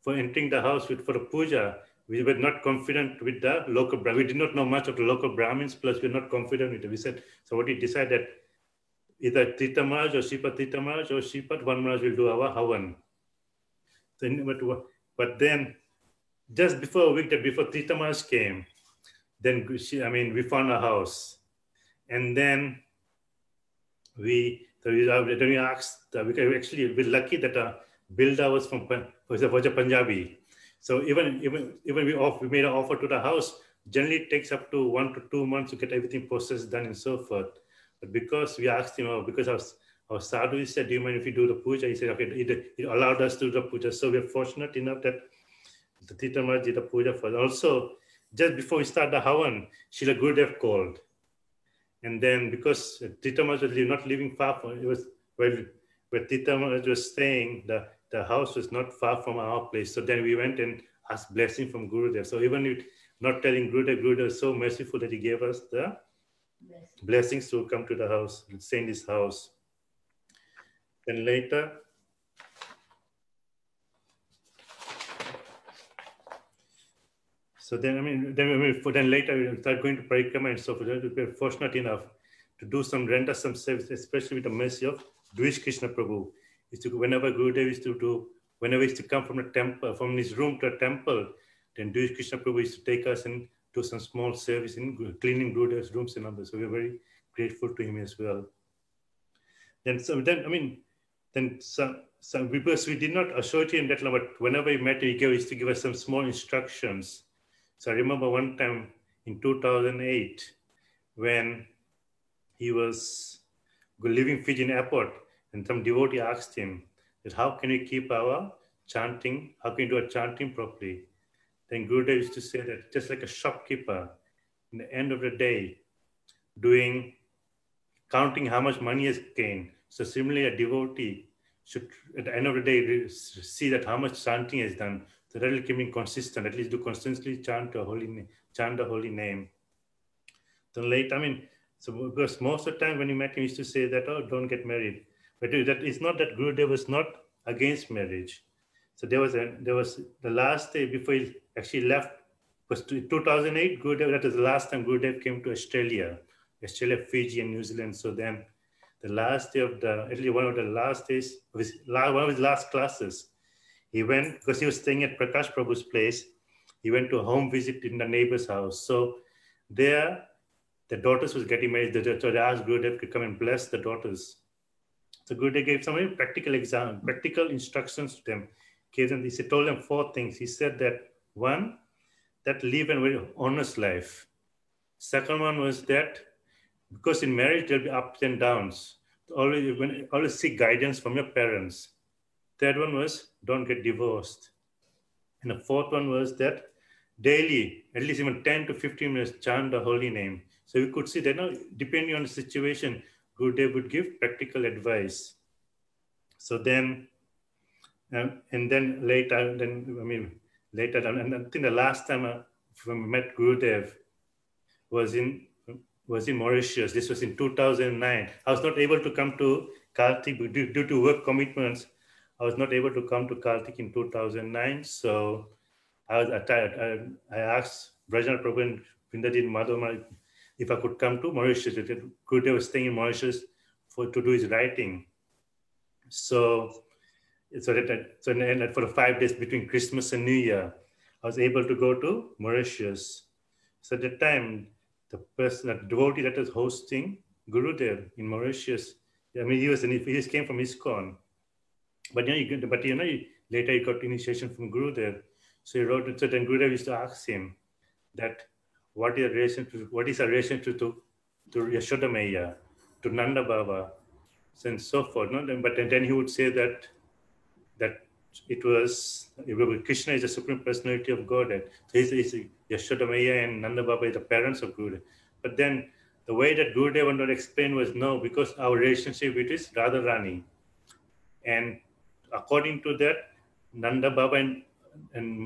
for entering the house for the puja, we were not confident with the local. We did not know much of the local Brahmins. Plus, we're not confident with it. We said, so what we decided that either Tita Maharaj or Sripad Tita Maharaj or Sripad One Maharaj will do our Havan. But then, just before a week before Tita Maharaj came, then we found a house, and then we asked. We're lucky that a builder was a Punjabi. So even we made an offer to the house. Generally, it takes up to 1 to 2 months to get everything processed done and so forth. But because we asked him, because our sadhu, he said, "Do you mind if we do the puja?" He said, "Okay." It allowed us to do the puja. So we're fortunate enough that the Tita Maharaj did the puja for us. Also, just before we start the Havan, Srila Gurudev called. And then because Tita Maharaj was not living far from it, was where Tita Maharaj was staying, the house was not far from our place. So then we went and asked blessing from Gurudev. So even if not telling Gurudev was so merciful that he gave us the blessings to come to the house, stay in this house. Then later, so then then later we start going to Parikama and so forth. We were fortunate enough to do render some service, especially with the mercy of Dvish Krishna Prabhu. Whenever Gurudev used to come from the temple, from his room to a temple, then Dvish Krishna Prabhu used to take us and do some small service in cleaning Gurudev's rooms and others. So we're very grateful to him as well. Because we did not associate him that long, but whenever we met him, he used to give us some small instructions. So I remember one time in 2008 when he was leaving Fiji airport, and some devotee asked him that how can we keep our chanting, how can we do a chanting properly? Then Gurudev used to say that just like a shopkeeper, in the end of the day, counting how much money is gained. So similarly, a devotee should, at the end of the day, see that how much chanting is done. So that will keep him consistent. At least do constantly chant the holy name. Then later, so because most of the time when you met him, he used to say that, oh, don't get married. But that is not that Gurudev was not against marriage. So there was the last day before he actually left was 2008. Gurudev, that was the last time Gurudev came to Australia, Fiji, and New Zealand. So then the last day of one of the last days, one of his last classes, he went, because he was staying at Prakash Prabhu's place, he went to a home visit in the neighbor's house. So there, the daughters was getting married. So they asked Gurudev to come and bless the daughters. So Gurudev gave some very practical instructions to them. He told them 4 things. He said that 1, that live a very honest life. Second one was that because in marriage there'll be ups and downs. Always seek guidance from your parents. Third one was don't get divorced. And the fourth one was that daily, at least even 10 to 15 minutes, chant the holy name. So you could see that depending on the situation, Gurudev would give practical advice. So then, and then later, and I think the last time I met Gurudev was in Mauritius. This was in 2009. I was not able to come to Kartik due to work commitments. I was not able to come to Kartik in 2009. So I asked Brajana Prabhu and Vrindaji Madhava if I could come to Mauritius. Gurudev was staying in Mauritius to do his writing. So for the 5 days between Christmas and New Year, I was able to go to Mauritius. So at the time, the devotee that was hosting Gurudev in Mauritius, he just came from ISKCON. But later he got initiation from Gurudev. So he wrote it. So then Gurudev used to ask him that what is a relationship to Yashoda Maiya, to Nanda Baba, and so forth. But then he would say that Krishna is the Supreme Personality of Godhead. So he's Yashoda Maiya and Nanda Baba is the parents of Gurudev. But then the way that Gurudev wanted to explain was no, because our relationship with is Radharani. And according to that, Nanda Baba and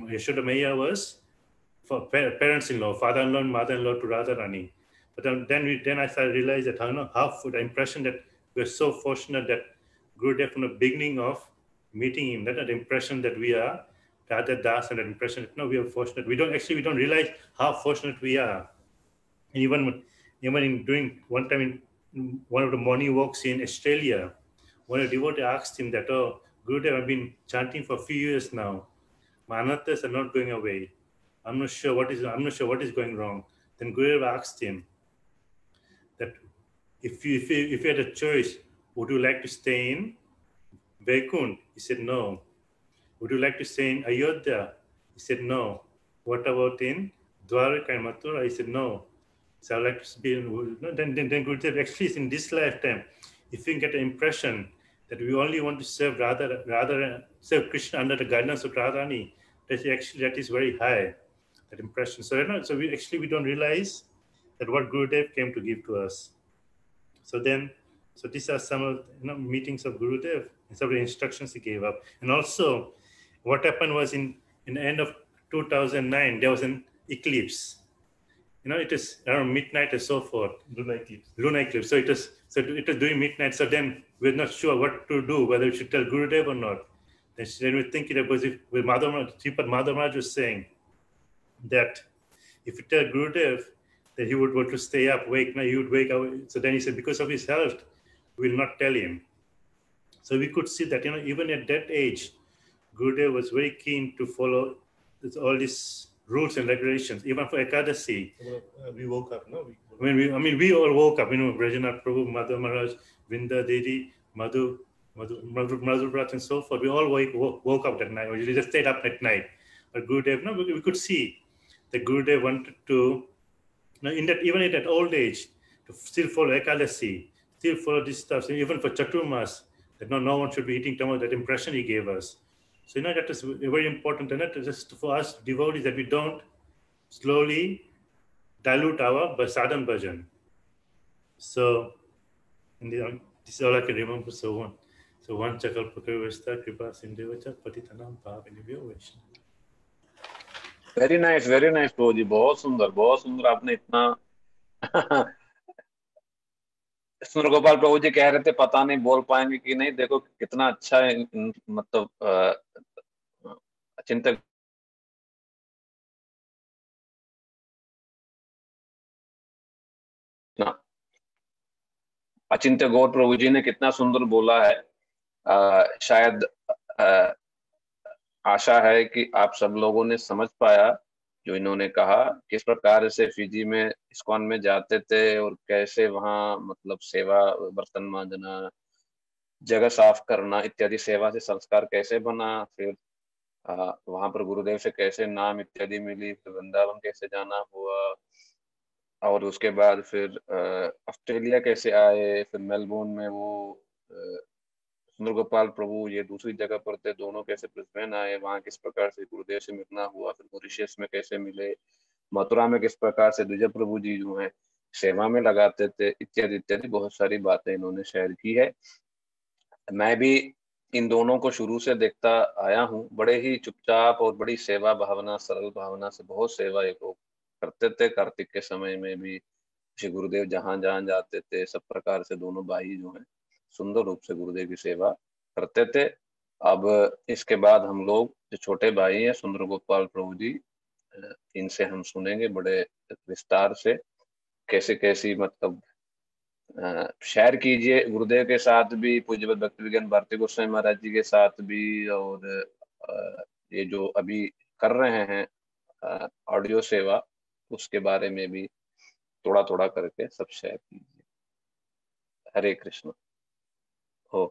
Yashoda Maiya was for parents-in-law, father-in-law and mother-in-law to Radharani. But then I started to realize that the impression that we're so fortunate that Gurudev from the beginning of meeting him, that the impression that we are Radha Das, and that impression that no, we are fortunate. We don't realize how fortunate we are. And even in doing one time in one of the morning walks in Australia, one of the devotees asked him that, oh, Gurudev, I've been chanting for a few years now. My anarthas are not going away. I'm not sure what is going wrong. Then Gurudev asked him that if you had a choice, would you like to stay in Vaikunth? He said no. Would you like to stay in Ayodhya? He said, no. What about in Dwarka and Mathura? I said, no. So I like to be, then Gurudev, actually in this lifetime, if you get an impression that we only want to serve Radha, serve Krishna under the guidance of Radharani, that is very high, that impression. So, we don't realize that what Gurudev came to give to us. So these are some of meetings of Gurudev and some of the instructions he gave up. And also, what happened was in the end of 2009, there was an eclipse. It is around midnight and so forth. Lunar eclipse. Lunar eclipse. So it was during midnight. So then we're not sure what to do, whether we should tell Gurudev or not. Then we think it was with Sripad Madhav Maharaj was saying that if you tell Gurudev that he would want to stay up, he would wake up. So then he said, because of his health, we will not tell him. So we could see that, even at that age, Gurudev was very keen to follow all these rules and regulations, even for Ekadasi. We woke up, no? We all woke up, Brajanath Prabhu, Madhav Maharaj, Vrinda Devi, Madhu Brat and so forth. We all woke up that night. We just stayed up at night. But Gurudev, we could see that Gurudev wanted to, even at that old age, to still follow Ekadasi, still follow this stuff. So even for Chaturmas, that no one should be eating tamil, that impression he gave us. So, that is very important, and just for us devotees, that we don't slowly dilute our sadhan bhajan. So, this is all I can remember. So one chakal pakavesta kripa sindhevacha patitanam pavanibhyo Vaishnava. Very nice Prabhu ji, बहुत सुंदर आपने इतना सुंदर। गोपाल प्रभु जी कह रहे थे पता नहीं बोल पाएंगे कि नहीं, देखो कितना अच्छा है, मतलब चिंतक अचिंत्य गौर प्रभु जी ने कितना सुंदर बोला है। शायद आशा है कि आप सब लोगों ने समझ पाया जो इन्होंने कहा, किस प्रकार से फिजी में इस्कॉन में जाते थे और कैसे वहाँ मतलब सेवा, बर्तन मांजना, जगह साफ करना इत्यादि सेवा से संस्कार कैसे बना, फिर वहां पर गुरुदेव से कैसे नाम इत्यादि मिली, फिर वृंदावन कैसे जाना हुआ, और उसके बाद फिर ऑस्ट्रेलिया कैसे आए, फिर मेलबोर्न में वो सुंदर गोपाल प्रभु ये दूसरी जगह पर थे, दोनों कैसे ब्रिस्बेन आए, वहां किस प्रकार से गुरुदेव से मिलना हुआ, फिर मॉरिशस में कैसे मिले, मथुरा में किस प्रकार से द्विज प्रभु जी जो है सेवा में लगाते थे, इत्यादि इत्यादि बहुत सारी बातें इन्होंने शेयर की है। मैं भी इन दोनों को शुरू से देखता आया हूँ, बड़े ही चुपचाप और बड़ी सेवा भावना, सरल भावना से बहुत सेवा ये लोग करते थे। कार्तिक के समय में भी श्री गुरुदेव जहां जहां जाते थे, सब प्रकार से दोनों भाई जो हैं सुंदर रूप से गुरुदेव की सेवा करते थे। अब इसके बाद हम लोग जो छोटे भाई हैं सुंदर गोपाल प्रभु जी, इनसे हम सुनेंगे बड़े विस्तार से कैसे कैसी मतलब शेयर कीजिए गुरुदेव के साथ भी, पूज्यपाद भक्ति विज्ञान भारती गोस्वामी महाराज जी के साथ भी, और ये जो अभी कर रहे हैं ऑडियो सेवा, उसके बारे में भी थोड़ा थोड़ा करके सब शेयर कीजिए। हरे कृष्ण। हो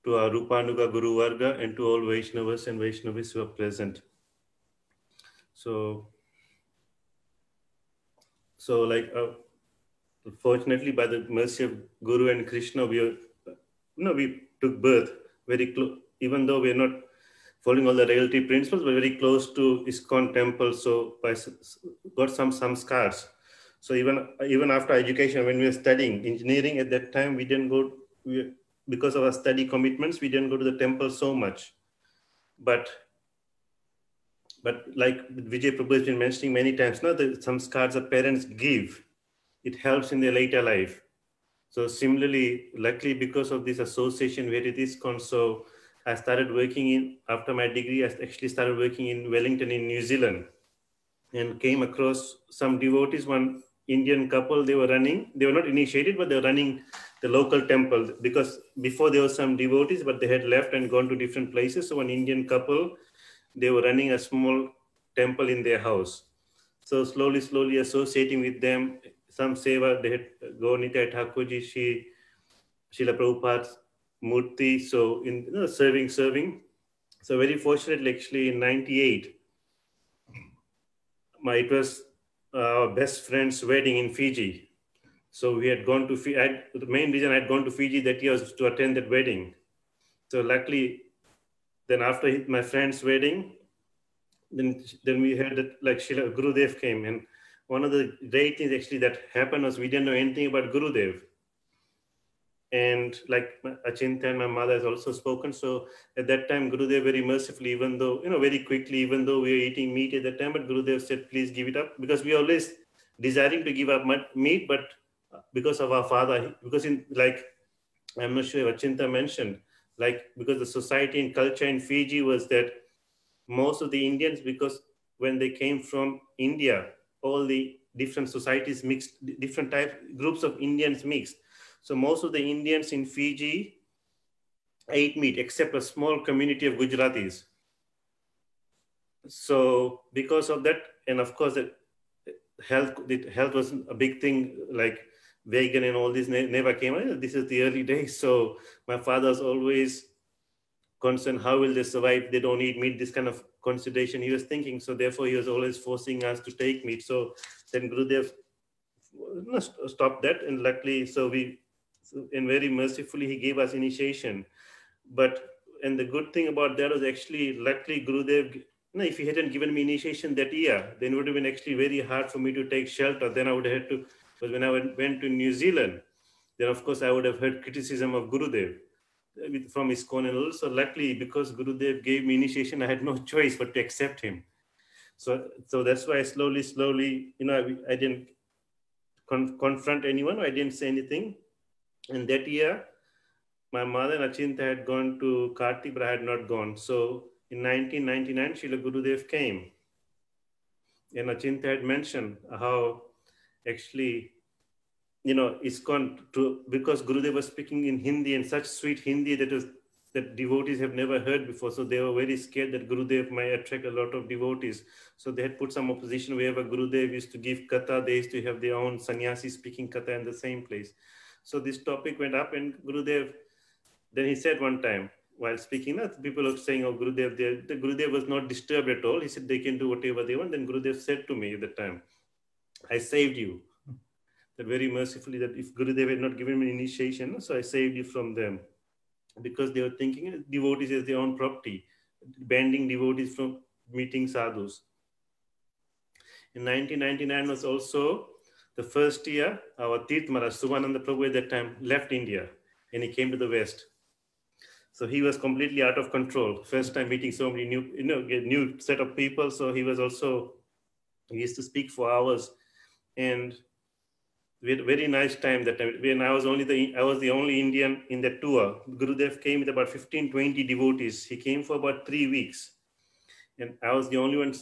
To our Rupanuga Guru Varga and to all Vaishnavas and Vaishnavis who are present. So like, fortunately, by the mercy of Guru and Krishna, we took birth very close, even though we are not following all the reality principles, we're very close to ISKCON temple. So got some scars. So even after education, when we were studying engineering at that time, we didn't go, because of our study commitments, we didn't go to the temple so much. But like Vijay Prabhu has been mentioning many times now, that some scars that parents give, it helps in their later life. So similarly, luckily because of this association with ISKCON, so I started working after my degree, I actually started working in Wellington in New Zealand, and came across some devotees, one Indian couple, they were not initiated, but they were running the local temple, because before there were some devotees, but they had left and gone to different places. So an Indian couple, they were running a small temple in their house. So slowly associating with them, some seva, they had Gaunita Thakurji, Srila Prabhupada's Murti, so in serving. So very fortunately, actually in 98, it was our best friend's wedding in Fiji. So we had gone to the main reason I had gone to Fiji that year was to attend that wedding. So luckily, then after my friend's wedding, then we heard that like Srila Gurudev came, and one of the great things actually that happened was we didn't know anything about Gurudev. And like Achinta and my mother has also spoken. So at that time, Gurudev very mercifully, even though, very quickly, even though we were eating meat at that time, but Gurudev said, please give it up, because we are always desiring to give up meat, but because of our father, because I'm not sure if Achinta mentioned, because the society and culture in Fiji was that most of the Indians, because when they came from India, all the different societies mixed, different groups of Indians mixed. So most of the Indians in Fiji ate meat, except a small community of Gujaratis. So because of that, and of course, health was a big thing, like vegan and all this never came out. This is the early days. So my father was always concerned, how will they survive? They don't eat meat, this kind of consideration he was thinking. So therefore, he was always forcing us to take meat. So then Gurudev stopped that. And luckily, and very mercifully, he gave us initiation. And the good thing about that was actually, luckily, Gurudev, if he hadn't given me initiation that year, then it would have been actually very hard for me to take shelter. Then I would have had to, because when I went to New Zealand, then of course I would have heard criticism of Gurudev from ISKCON and all. So luckily, because Gurudev gave me initiation, I had no choice but to accept him. So that's why slowly, I didn't confront anyone. I didn't say anything. And that year, my mother and Achinta had gone to Karti, but I had not gone. So in 1999, Srila Gurudev came. And Achinta had mentioned how actually, ISKCON, because Gurudev was speaking in Hindi, and such sweet Hindi that devotees have never heard before. So they were very scared that Gurudev might attract a lot of devotees. So they had put some opposition wherever Gurudev used to give katha, they used to have their own sannyasi speaking katha in the same place. So this topic went up, and Gurudev, then he said one time while speaking, people are saying, oh, Gurudev, the Gurudev was not disturbed at all. He said they can do whatever they want. Then Gurudev said to me at the time, I saved you. That very mercifully, that if Gurudev had not given me initiation, so I saved you from them. Because they were thinking devotees as their own property, banning devotees from meeting sadhus. In 1999 was also the first year our Tirth Maharaj, Suvananda Prabhu at that time, left India and he came to the West. So he was completely out of control. First time meeting so many new set of people. So he used to speak for hours, and we had a very nice time that time. When I was the only Indian in that tour. Gurudev came with about 15-20 devotees. He came for about 3 weeks, and I was the only one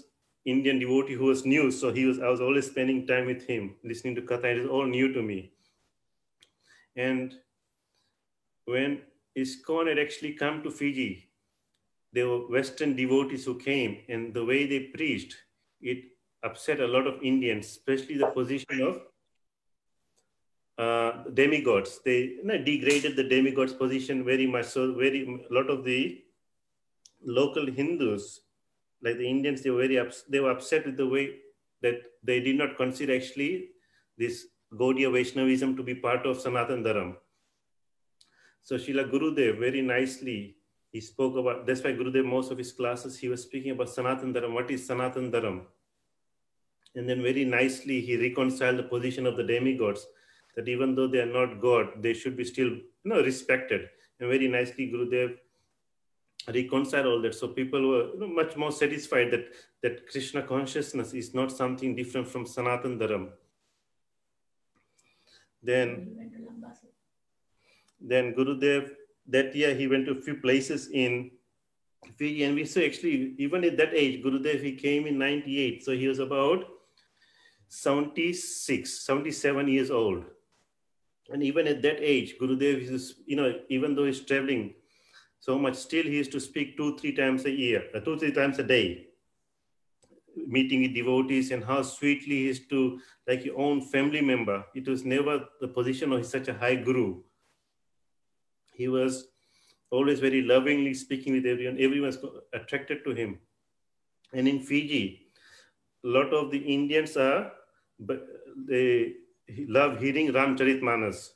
Indian devotee who was new. So I was always spending time with him, listening to katha. It is all new to me. And when ISKCON had actually come to Fiji, there were Western devotees who came, and the way they preached, it upset a lot of Indians, especially the position of demigods. They degraded the demigods' position very much. So a lot of the local Hindus, like the Indians, they were upset with the way that they did not consider actually this Gaudiya Vaishnavism to be part of Sanatan Dharam. So Srila Gurudev very nicely, he spoke about, that's why Gurudev, most of his classes, he was speaking about Sanatan Dharam. What is Sanatan Dharam? And then very nicely, he reconciled the position of the demigods, that even though they are not God, they should be still respected. And very nicely, Gurudev reconciled all that. So people were much more satisfied that Krishna consciousness is not something different from Sanatan Dharam. Then Gurudev, that year he went to a few places in Fiji, and we saw actually, even at that age, Gurudev, he came in 98. So he was about 77 years old. And even at that age, Gurudev is, even though he's traveling so much, still he used to speak 2-3 times a year, 2-3 times a day, meeting with devotees, and how sweetly he used to, like your own family member. It was never the position of such a high guru. He was always very lovingly speaking with everyone. Everyone was attracted to him. And in Fiji, a lot of the Indians they love hearing Ramcharitmanas.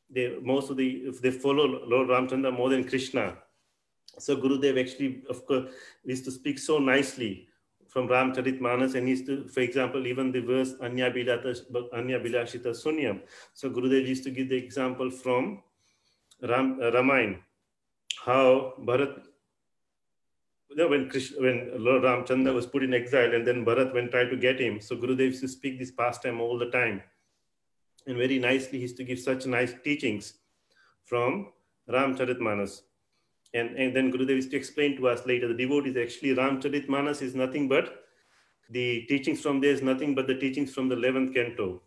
They follow Lord Ramchandra more than Krishna. So Gurudev actually, of course, used to speak so nicely from Ramcharitmanas, and used to, for example, even the verse Anya Bilashita Sunyam. So Gurudev used to give the example from Ramayana, how Bharat, when Lord Ramchandra was put in exile, and then Bharat went try to get him. So Gurudev used to speak this pastime all the time, and very nicely he used to give such nice teachings from Ramcharitmanas. And then Gurudev used to explain to us later, the devotees, actually Ramcharitmanas is nothing but, the teachings from there is nothing but the teachings from the 11th canto.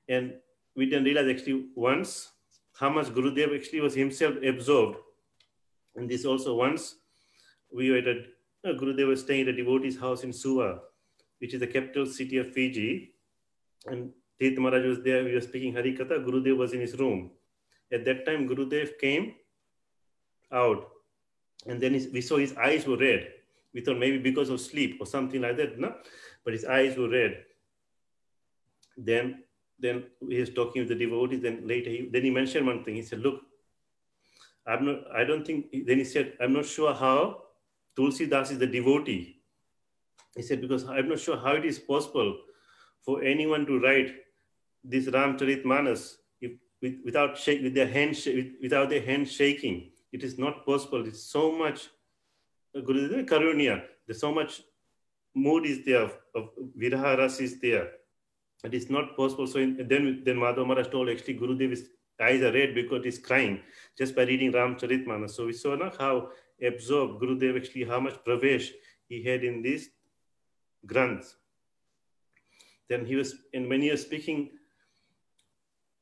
And we didn't realize actually once how much Gurudev actually was himself absorbed. And this also once, we were at Gurudev was staying at a devotee's house in Suva, which is the capital city of Fiji. And Tirtha Maharaj was there, we were speaking Harikatha, Gurudev was in his room. At that time, Gurudev came out, and then we saw his eyes were red. We thought maybe because of sleep or something like that, no? But his eyes were red. Then he was talking with the devotees, then later he mentioned one thing. He said, look, I don't think, then he said, I'm not sure how Tulsidas is the devotee. He said, because I'm not sure how it is possible for anyone to write this Ramcharitmanas without their hand shaking. It is not possible. It's so much karunya. There's so much mood is there, of viraha ras is there. It is not possible. So then Madhava Maharaj told, actually Gurudev's eyes are red because he's crying just by reading Ramcharitmanas. So we saw how absorbed Gurudev, actually how much pravesh he had in these granths. Then when he was speaking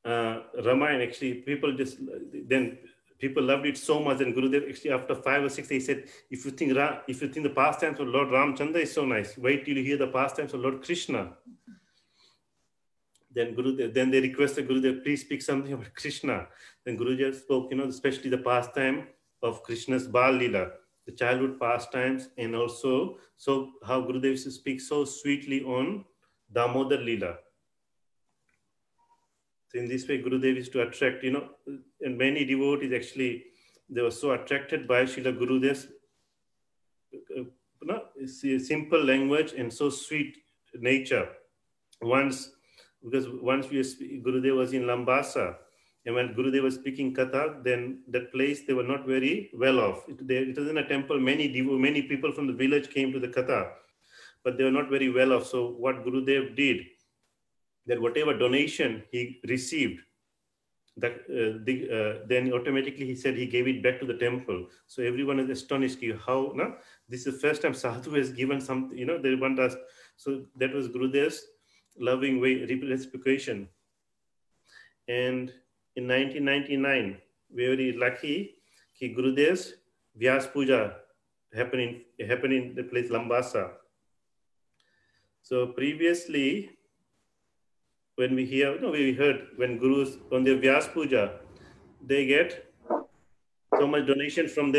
Ramayana, actually people loved it so much. And Gurudev actually after 5 or 6 he said, if you think the pastimes of Lord Ramchandra is so nice, wait till you hear the pastimes of Lord Krishna. Then they requested Gurudev, please speak something about Krishna. Then Gurudev spoke, especially the pastime of Krishna's Bal Leela, the childhood pastimes, and also so how Gurudev used to speak so sweetly on Damodar Leela. So in this way, Gurudev used to attract, and many devotees actually, they were so attracted by Srila Gurudev's simple language and so sweet nature. Once Gurudev was in Lambasa, and when Gurudev was speaking Katha, then that place, they were not very well off. It was in a temple, many people from the village came to the Katha, but they were not very well off. So what Gurudev did, that whatever donation he received, then automatically he said he gave it back to the temple. So everyone is astonished how this is the first time sadhu has given something, they want us. So that was Gurudev's loving way, reciprocation. And in 1999, we were very lucky that Gurudev's Vyas Puja happened in the place Lambasa. So previously, when we heard when Gurus on their Vyas Puja, they get so much donations from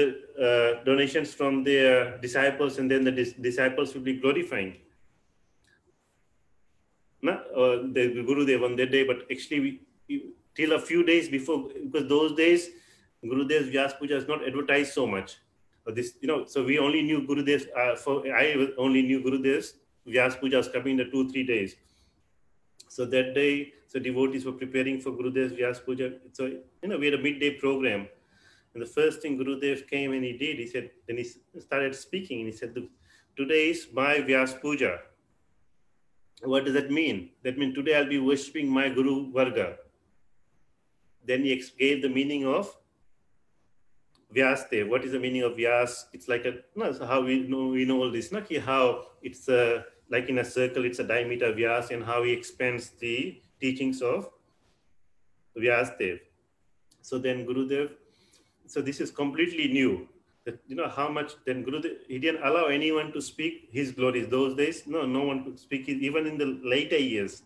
their disciples, and then the disciples will be glorifying the Gurudev on that day. But actually, till a few days before, because those days Gurudev's Vyas Puja is not advertised so much. So we only knew Gurudev's. I only knew Gurudev's Vyas Puja was coming in the 2-3 days. So that day, devotees were preparing for Gurudev's Vyas Puja. So, we had a midday program. And the first thing Gurudev came and he did, he said, then he started speaking and he said, today is my Vyas Puja. What does that mean? That means today I'll be worshipping my Guru Varga. Then he gave the meaning of Vyaste. What is the meaning of Vyas? It's like so how we know all this. How it's like in a circle, it's a diameter Vyas, and how he expands the teachings of Vyasdev. So then Gurudev, so this is completely new. That, you know how much then Gurudev, he didn't allow anyone to speak his glories. Those days, no one could speak it. Even in the later years,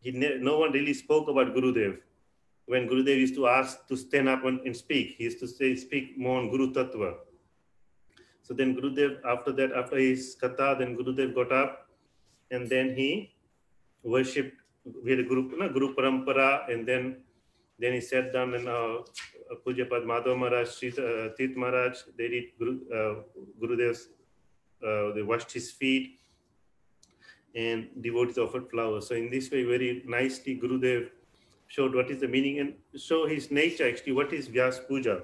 no one really spoke about Gurudev. When Gurudev used to ask to stand up and speak, he used to say, speak more on Guru Tattva. So then Gurudev, after that, after his katha, then Gurudev got up and then he worshipped. We had a Guru Parampara, and then he sat down and Pujapad Madhav Maharaj, Tirth Maharaj, they did Gurudev's, they washed his feet, and devotees offered flowers. So in this way, very nicely, Gurudev showed what is the meaning and show his nature actually, what is Vyas Puja.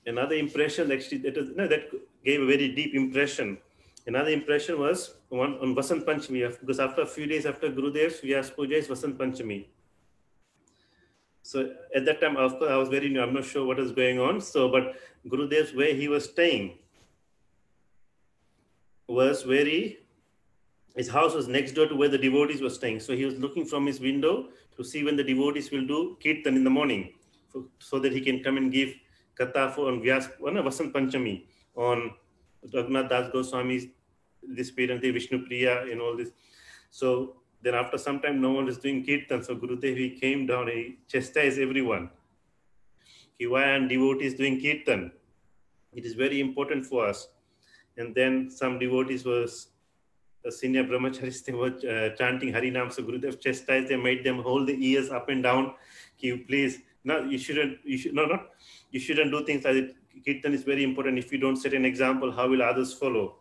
Another impression actually that gave a very deep impression. Another impression was one on Vasant Panchami, because after a few days after Gurudev's Vyas Puja is Vasant Panchami. So at that time, of course, I was very new. I'm not sure what is going on. So, but Gurudev's where he was staying was his house was next door to where the devotees were staying. So he was looking from his window to see when the devotees will do Kirtan in the morning, so that he can come and give Katha on Vasant Panchami on Raghunath Das Goswami's, this parent, Vishnu Priya and all this. So then after some time, no one is doing Kirtan. So Gurudev, he came down, he chastised everyone. Why aren't devotees doing Kirtan? It is very important for us. And then some devotees was, senior brahmacharis, they were chanting Harinam. So Gurudev chastised them, made them hold the ears up and down. Please, no, you shouldn't do things like that. Kirtan is very important. If you don't set an example, how will others follow?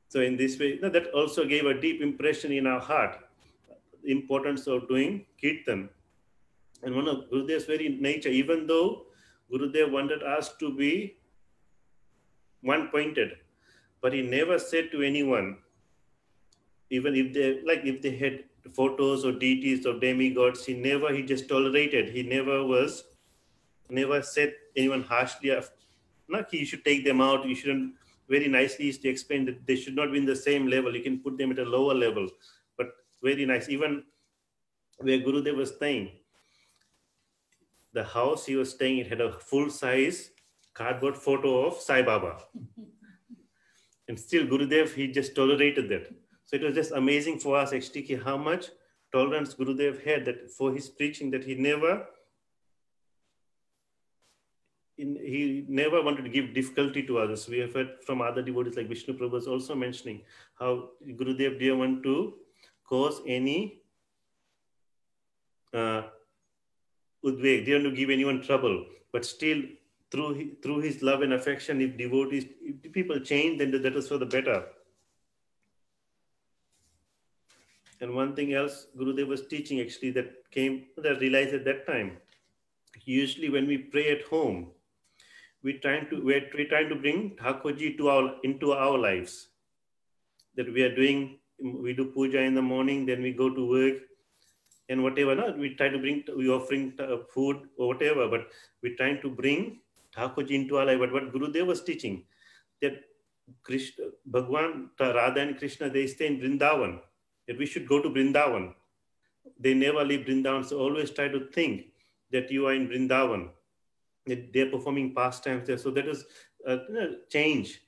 So in this way, that also gave a deep impression in our heart, the importance of doing Kirtan. And one of Gurudev's very nature, even though Gurudev wanted us to be one-pointed, but he never said to anyone, even if they had photos or deities or demigods, he just tolerated. He never said anyone harshly, you should take them out, you shouldn't. Very nicely is to explain that they should not be in the same level. You can put them at a lower level, but very nice. Even where Gurudev was staying, the house he was staying, it had a full-size cardboard photo of Sai Baba. And still Gurudev, he just tolerated that. So it was just amazing for us actually how much tolerance Gurudev had, that for his preaching, that he never wanted to give difficulty to others. We have heard from other devotees like Vishnu Prabhu was also mentioning how Gurudev didn't want to cause any udveg, didn't want to give anyone trouble. But still, through his love and affection, if people change, then that is for the better. And one thing else Gurudev was teaching actually that I realized at that time, usually when we pray at home, we're trying to bring Thakurji into our lives. That we do puja in the morning, then we go to work and whatever. We try to we offering food or whatever, but we're trying to bring Thakurji into our life. But what Gurudev was teaching, that Krishna, Bhagwan, Radha and Krishna, they stay in Vrindavan, that we should go to Vrindavan. They never leave Vrindavan, so always try to think that you are in Vrindavan. They're performing pastimes there. So that is a change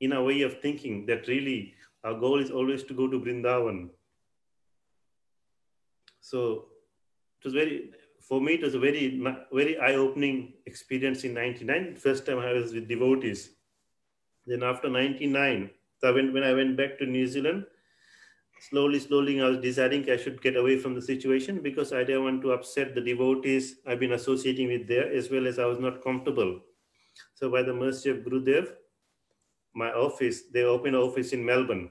in our way of thinking, that really our goal is always to go to Vrindavan. So it was for me, it was a very, very eye-opening experience in 99. First time I was with devotees. Then after 99, so when I went back to New Zealand, slowly, I was deciding I should get away from the situation, because I didn't want to upset the devotees I've been associating with there, as well as I was not comfortable. So by the mercy of Gurudev, my office, they opened an office in Melbourne,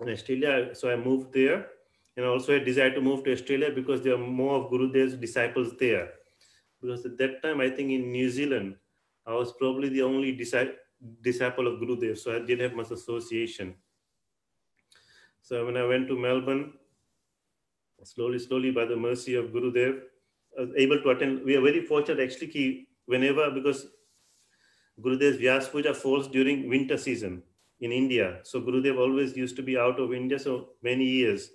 in Australia. So I moved there, and also I decided to move to Australia because there are more of Gurudev's disciples there. Because at that time, I think in New Zealand, I was probably the only disciple of Gurudev, so I didn't have much association. So when I went to Melbourne, slowly by the mercy of Gurudev, I was able to attend. We are very fortunate actually, because Gurudev's Vyas Puja falls during winter season. in India. So Gurudev always used to be out of India. So many years,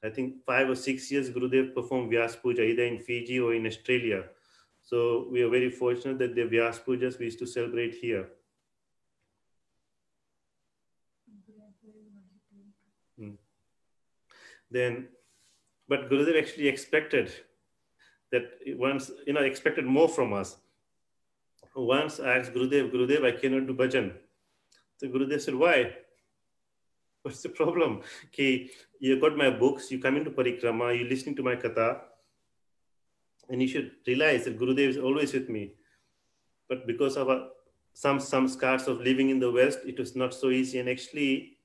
I think 5 or 6 years, Gurudev performed Vyas Puja either in Fiji or in Australia. So we are very fortunate that the Vyas Pujas we used to celebrate here. Then, but Gurudev actually expected that once, expected more from us. Once I asked Gurudev, I cannot do bhajan. So Gurudev said, why? What's the problem? Okay, you got my books, you come into parikrama, you're listening to my katha, and you should realize that Gurudev is always with me. But because of some scars of living in the West, it was not so easy. And actually,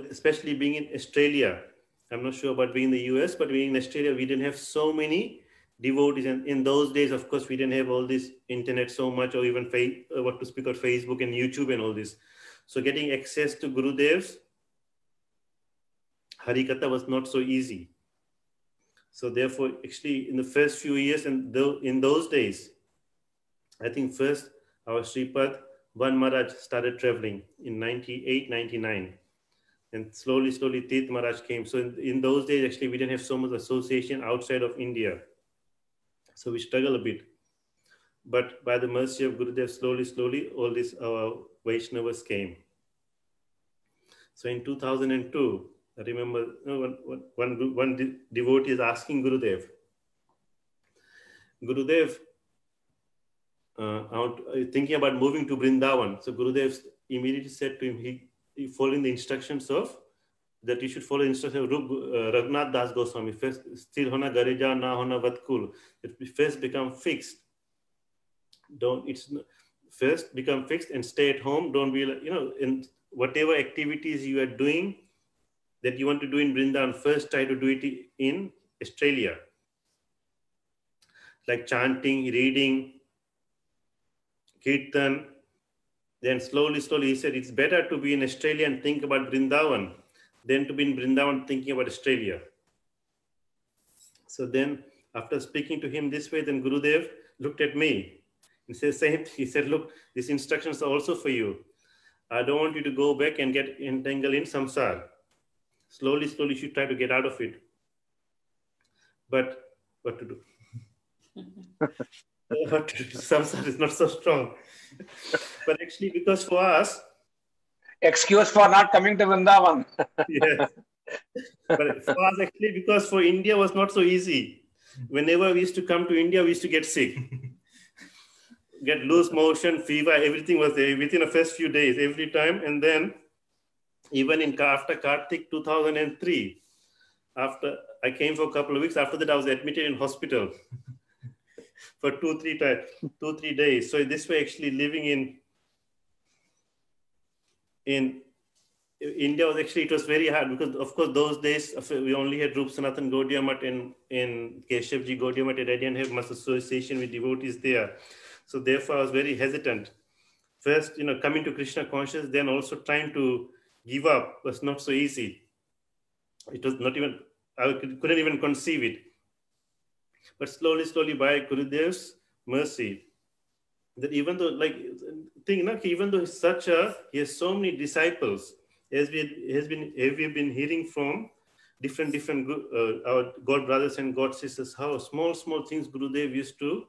especially being in Australia, I'm not sure about being in the US, but being in Australia, we didn't have so many devotees. And in those days, of course, we didn't have all this internet so much, or even what to speak of Facebook and YouTube and all this. So getting access to Gurudev's Harikatha was not so easy. So therefore, actually, in the first few years and in those days, I think first our Sripad Van Maharaj started traveling in 98, 99. And slowly, Tirth Maharaj came. So in those days, actually, we didn't have so much association outside of India. So we struggle a bit. But by the mercy of Gurudev, slowly, all these Vaishnavas came. So in 2002, I remember one devotee is asking Gurudev, thinking about moving to Vrindavan. So Gurudev immediately said to him, he following the instructions of, that you should follow the instructions of Raghunath Das Goswami. First, sthir hona gareja, na hona vatkul. First become fixed. First become fixed and stay at home. Don't be, in whatever activities you are doing that you want to do in Vrindavan, first try to do it in Australia. Like chanting, reading, kirtan. Then slowly, he said, it's better to be in Australia and think about Vrindavan than to be in Vrindavan thinking about Australia. So then after speaking to him this way, then Gurudev looked at me and said, same. He said, look, these instructions are also for you. I don't want you to go back and get entangled in samsara. Slowly, you should try to get out of it. But what to do? Samsara is not so strong. But actually, because for us... Excuse for not coming to Vrindavan. Yes. But for us, actually, because for India was not so easy. Whenever we used to come to India, we used to get sick. Get loose motion, fever, everything was there within the first few days, every time. And then even after Kartik 2003, after I came for a couple of weeks, after that I was admitted in hospital for 2-3 days. So this way, actually living in India was actually, it was very hard because of course those days we only had Rup Sanatan Gaudiya Math in Keshavji Gaudiya Math, and I didn't have much association with devotees there. So therefore I was very hesitant. First, coming to Krishna consciousness, then also trying to give up was not so easy. It was not even, I couldn't even conceive it. But slowly by Gurudev's mercy, that even though, even though he has so many disciples, as we've been hearing from different our God brothers and God sisters, how small things Gurudev used to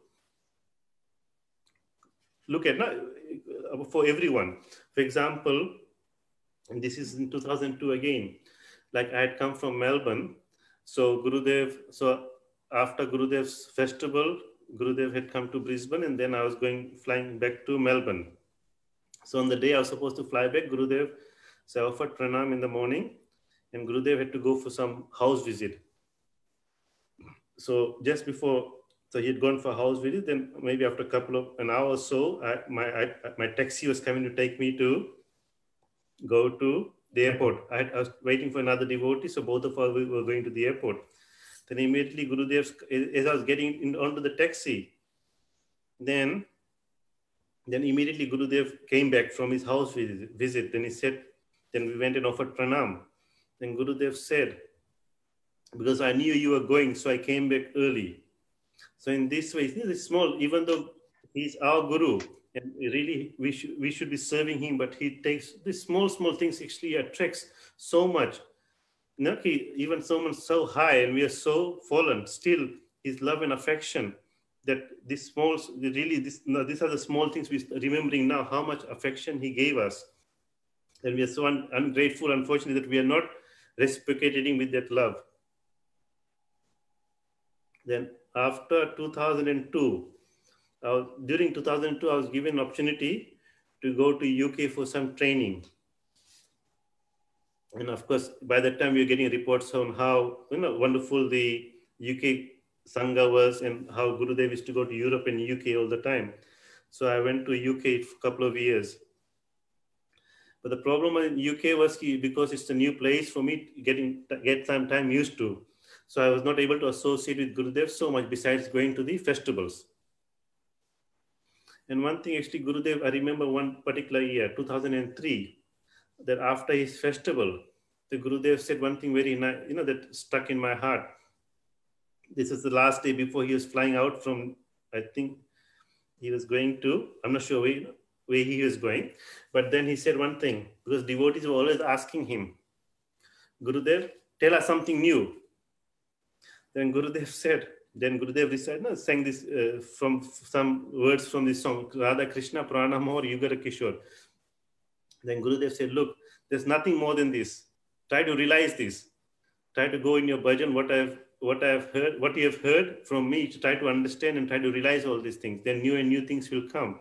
look at for everyone. For example, and this is in 2002 again, like I had come from Melbourne. So after Gurudev's festival, Gurudev had come to Brisbane, and then I was flying back to Melbourne. So on the day I was supposed to fly back, Gurudev, so I offered pranam in the morning, and Gurudev had to go for some house visit. So just before, so he had gone for a house visit, then maybe after an hour or so, my taxi was coming to take me to go to the airport. I was waiting for another devotee, so both of us were going to the airport. Then immediately Gurudev, as I was getting onto the taxi, then immediately Gurudev came back from his house visit. Then he said, then we went and offered pranam. Then Gurudev said, because I knew you were going, so I came back early. So in this way, it's small, even though he's our Guru, and really we should be serving him, but he takes these small things actually attracts so much. Even someone so high and we are so fallen, still his love and affection, that these small, really these are the small things we remembering now, how much affection he gave us. And we are so ungrateful, unfortunately, that we are not reciprocating with that love. Then after 2002, during 2002, I was given an opportunity to go to UK for some training. And of course, by that time, we were getting reports on how wonderful the UK Sangha was and how Gurudev used to go to Europe and UK all the time. So I went to UK for a couple of years. But the problem in UK was because it's a new place for me, get some time used to. So I was not able to associate with Gurudev so much besides going to the festivals. And one thing actually, Gurudev, I remember one particular year, 2003, that after his festival, the Gurudev said one thing very nice, that stuck in my heart. This is the last day before he was flying out from, I think he was going to, I'm not sure where he was going, but then he said one thing, because devotees were always asking him, Gurudev, tell us something new. Then Gurudev said, sang this from some words from this song, Radha Krishna Pranamor Yugara Kishore. Then Gurudev said, look, there's nothing more than this. Try to realize this. Try to go in your bhajan, what you have heard from me, to try to understand and try to realize all these things. Then new and new things will come.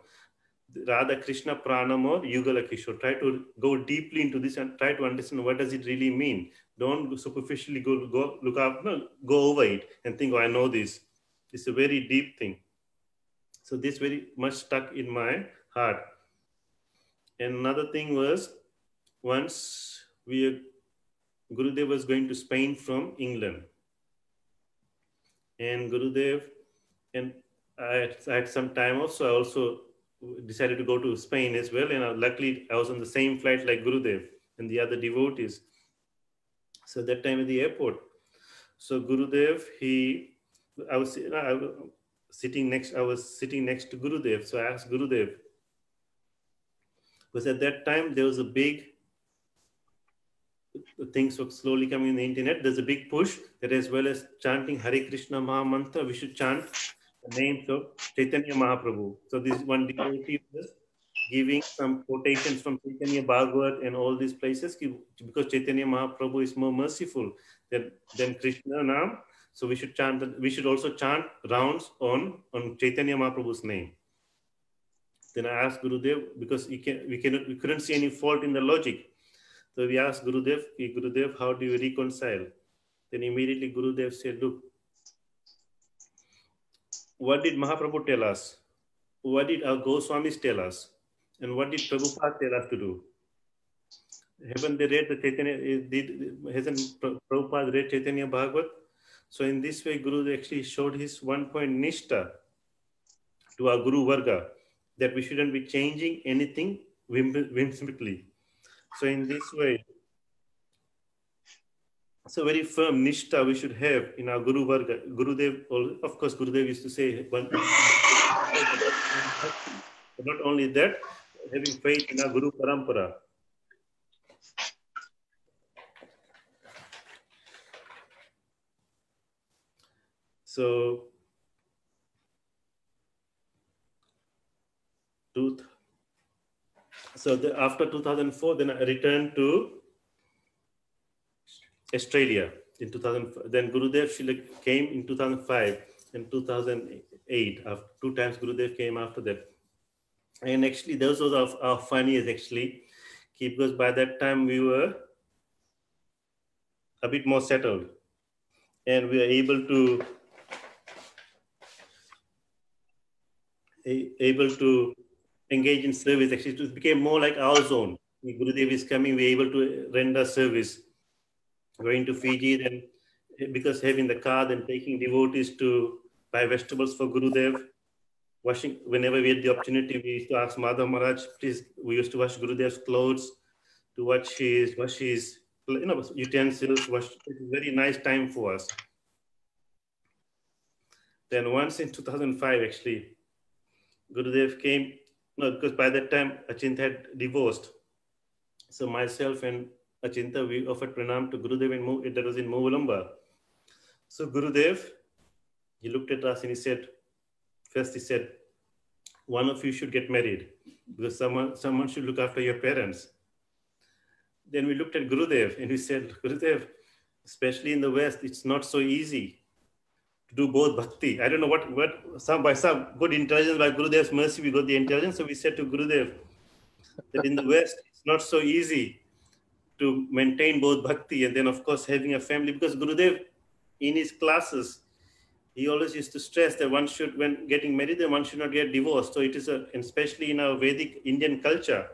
Radha Krishna Pranamor Yugala Kishore. Try to go deeply into this and try to understand what does it really mean. Don't superficially go look up, go over it and think, oh, I know this. It's a very deep thing. So this very much stuck in my heart. And another thing was, once Gurudev was going to Spain from England. And Gurudev, and I had some time off, so I also decided to go to Spain as well. And luckily, I was on the same flight like Gurudev and the other devotees. So that time at the airport, so Gurudev, I was sitting next to Gurudev. So I asked Gurudev, because at that time there was a big, things were slowly coming in the internet. There's a big push that as well as chanting Hare Krishna Maha Mantra, we should chant the names of Chaitanya Mahaprabhu. So this one devotee was giving some quotations from Chaitanya Bhagavat and all these places, because Chaitanya Mahaprabhu is more merciful than Krishna Nam. So we should also chant rounds on Chaitanya Mahaprabhu's name. Then I asked Gurudev, because we couldn't see any fault in the logic. So we asked Gurudev, how do you reconcile? Then immediately Gurudev said, look, what did Mahaprabhu tell us? What did our Goswamis tell us? And what did Prabhupada tell us to do? Haven't they read the Chaitanya? Hasn't Prabhupada read Chaitanya Bhagavat? So in this way, Guru actually showed his 1 point nishtha to our Guru Varga, that we shouldn't be changing anything whimsically. So in this way, so very firm nishtha we should have in our Guru Varga. Gurudev, of course, Gurudev used to say, but not only that, having faith in our Guru Parampara. So, after 2004, then I returned to Australia in 2000. Then Gurudev came in 2005 and 2008. 2 times Gurudev came after that. And actually, those were our fun years actually, because by that time we were a bit more settled, and we were able to engage in service. Actually, it became more like our zone. If Gurudev is coming, we're able to render service. Going to Fiji, then because having the car, then taking devotees to buy vegetables for Gurudev. Washing, whenever we had the opportunity, we used to ask Madhav Maharaj, please, we used to wash Gurudev's clothes, to wash his utensils. It was a very nice time for us. Then once in 2005, actually, Gurudev came No, because by that time Achinta had divorced. So myself and Achinta, we offered pranam to Gurudev and that was in Movalamba. So Gurudev, he looked at us and he said, first he said, one of you should get married because someone should look after your parents. Then we looked at Gurudev and we said, Gurudev, especially in the West, it's not so easy to do both bhakti. I don't know what by some good intelligence, by Gurudev's mercy, we got the intelligence. So we said to Gurudev that in the West, it's not so easy to maintain both bhakti and then of course having a family, because Gurudev in his classes, he always used to stress that one should, when getting married, then one should not get divorced. So it is especially in our Vedic Indian culture,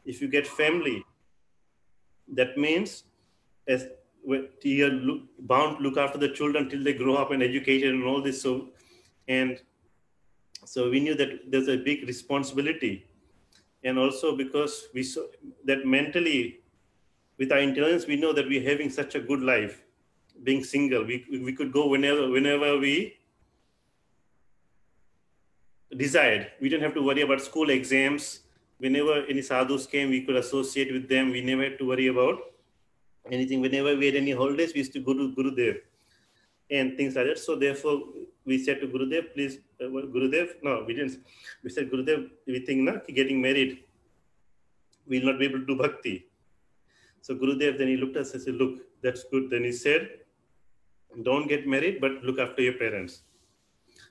if you get family, that means as you're bound to look after the children till they grow up and educated and all this. So we knew that there's a big responsibility. And also because we saw that mentally, with our intelligence, we know that we're having such a good life, being single. We could go whenever we desired. We didn't have to worry about school exams. Whenever any sadhus came, we could associate with them. We never had to worry about anything. Whenever we had any holidays, we used to go to Gurudev and things like that. So therefore, we said to Gurudev, please, Gurudev, no, we didn't. We said, Gurudev, we think getting married, we'll not be able to do bhakti. So Gurudev, then he looked at us and said, look, that's good. Then he said, don't get married, but look after your parents.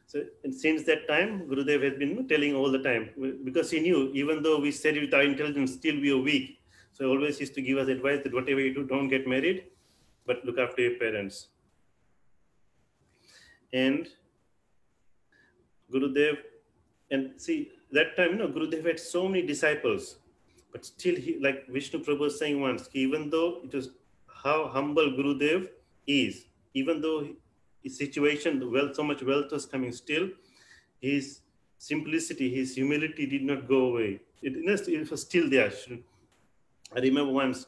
So and since that time, Gurudev has been telling all the time, because he knew, even though we said with our intelligence, still we are weak. So always used to give us advice that whatever you do, don't get married, but look after your parents. And Gurudev, and see, that time, Gurudev had so many disciples, but still, he, like Vishnu Prabhu was saying once, even though it was how humble Gurudev is, even though his situation, so much wealth was coming, still his simplicity, his humility did not go away. It was still there. I remember once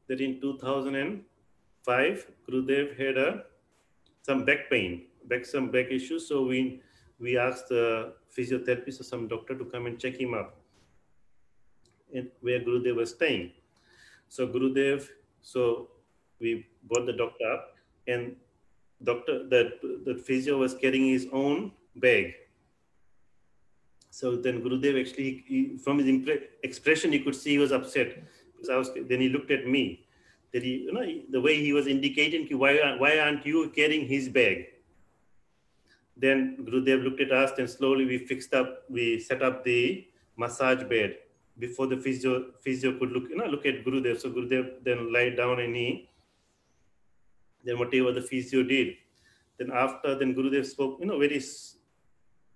that in 2005, Gurudev had some back pain, some back issues. So we asked the physiotherapist or some doctor to come and check him up, and where Gurudev was staying. So we brought the doctor up, and the physio was carrying his own bag. So then Gurudev actually, from his expression, you could see he was upset. Because then he looked at me. That the way he was indicating, why aren't you carrying his bag? Then Gurudev looked at us, and slowly we set up the massage bed before the physio could look at Gurudev. So Gurudev then lied down, and then whatever the physio did. Then Gurudev spoke, very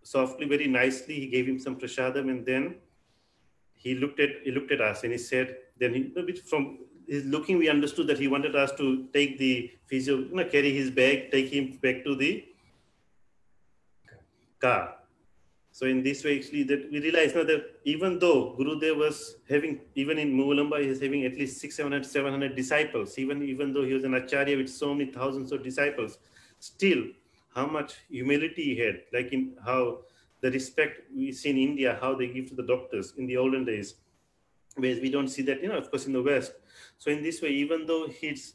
softly, very nicely. He gave him some prasadam, and then he looked at us, and he said, then from his looking, we understood that he wanted us to take the physio, carry his bag, take him back to the car. So in this way, actually, that we realized that even though Gurudev was having, even in Movalamba, he was having at least 700 disciples, even though he was an acharya with so many thousands of disciples, still how much humility he had, like in how the respect we see in India, how they give to the doctors in the olden days, whereas we don't see that, of course, in the West. So in this way, even though his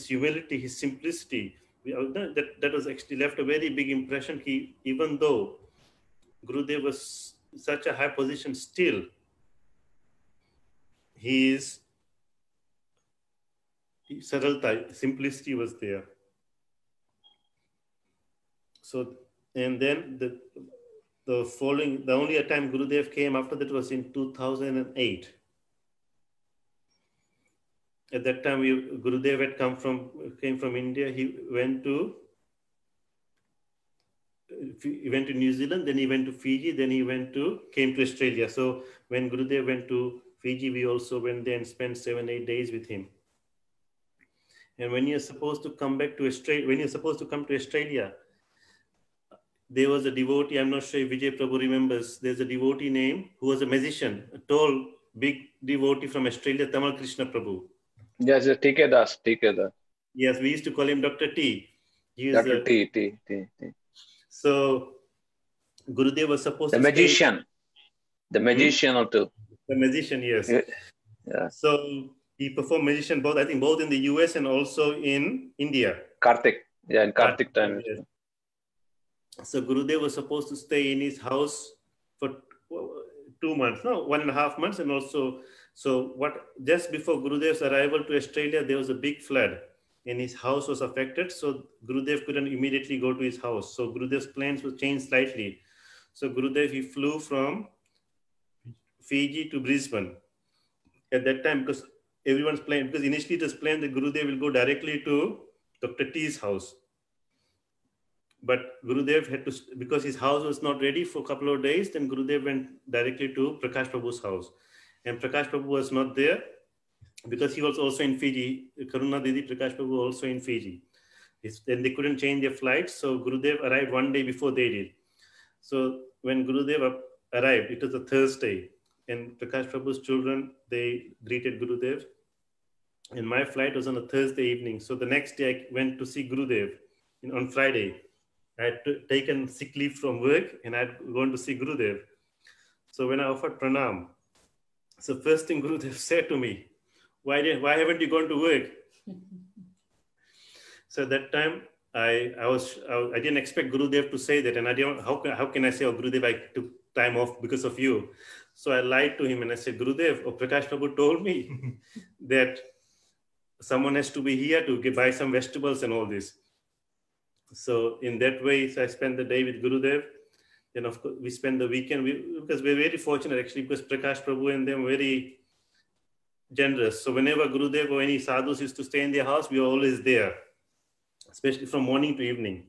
humility, his simplicity, that was actually left a very big impression. Even though Gurudev was such a high position, still his saralta, simplicity was there. So, and then the only time Gurudev came after that was in 2008. At that time, Gurudev had came from India. He went to New Zealand, then he went to Fiji, then he came to Australia. So when Gurudev went to Fiji, we also went there and spent 7-8 days with him. And when you're supposed to come back to Australia, there was a devotee, I'm not sure if Vijay Prabhu remembers, there's a devotee name who was a magician, a tall, big devotee from Australia, Tamal Krishna Prabhu. Yes, T.K. Das. Yes, we used to call him Dr. T. Dr. T. So Gurudev was supposed to magician. The magician or two. The magician, yes. Yeah. So he performed magician both, I think, both in the US and also in India. Kartik. Yeah, in Kartik time. Yes. So Gurudev was supposed to stay in his house for 2 months, no, 1.5 months. And also, just before Gurudev's arrival to Australia, there was a big flood and his house was affected. So Gurudev couldn't immediately go to his house. So Gurudev's plans were changed slightly. So Gurudev, he flew from Fiji to Brisbane at that time, because everyone's plan, because initially it was planned that Gurudev will go directly to Dr. T's house. But Gurudev had to, because his house was not ready for a couple of days, then Gurudev went directly to Prakash Prabhu's house. And Prakash Prabhu was not there because he was also in Fiji. Karuna Didi, Prakash Prabhu also in Fiji. Then they couldn't change their flights. So Gurudev arrived 1 day before they did. So when Gurudev arrived, it was a Thursday. And Prakash Prabhu's children, they greeted Gurudev. And my flight was on a Thursday evening. So the next day I went to see Gurudev on Friday. I had taken sick leave from work and I had gone to see Gurudev. So when I offered pranam, so first thing Gurudev said to me, why haven't you gone to work? So that time I didn't expect Gurudev to say that, and I didn't. How can I say, oh Gurudev, I took time off because of you? So I lied to him and I said, Gurudev, Prakash Prabhu told me that someone has to be here to buy some vegetables and all this. So in that way, so I spent the day with Gurudev. Then of course we spent the weekend because we're very fortunate actually, because Prakash Prabhu and them were very generous. So whenever Gurudev or any sadhus used to stay in their house, we were always there, especially from morning to evening.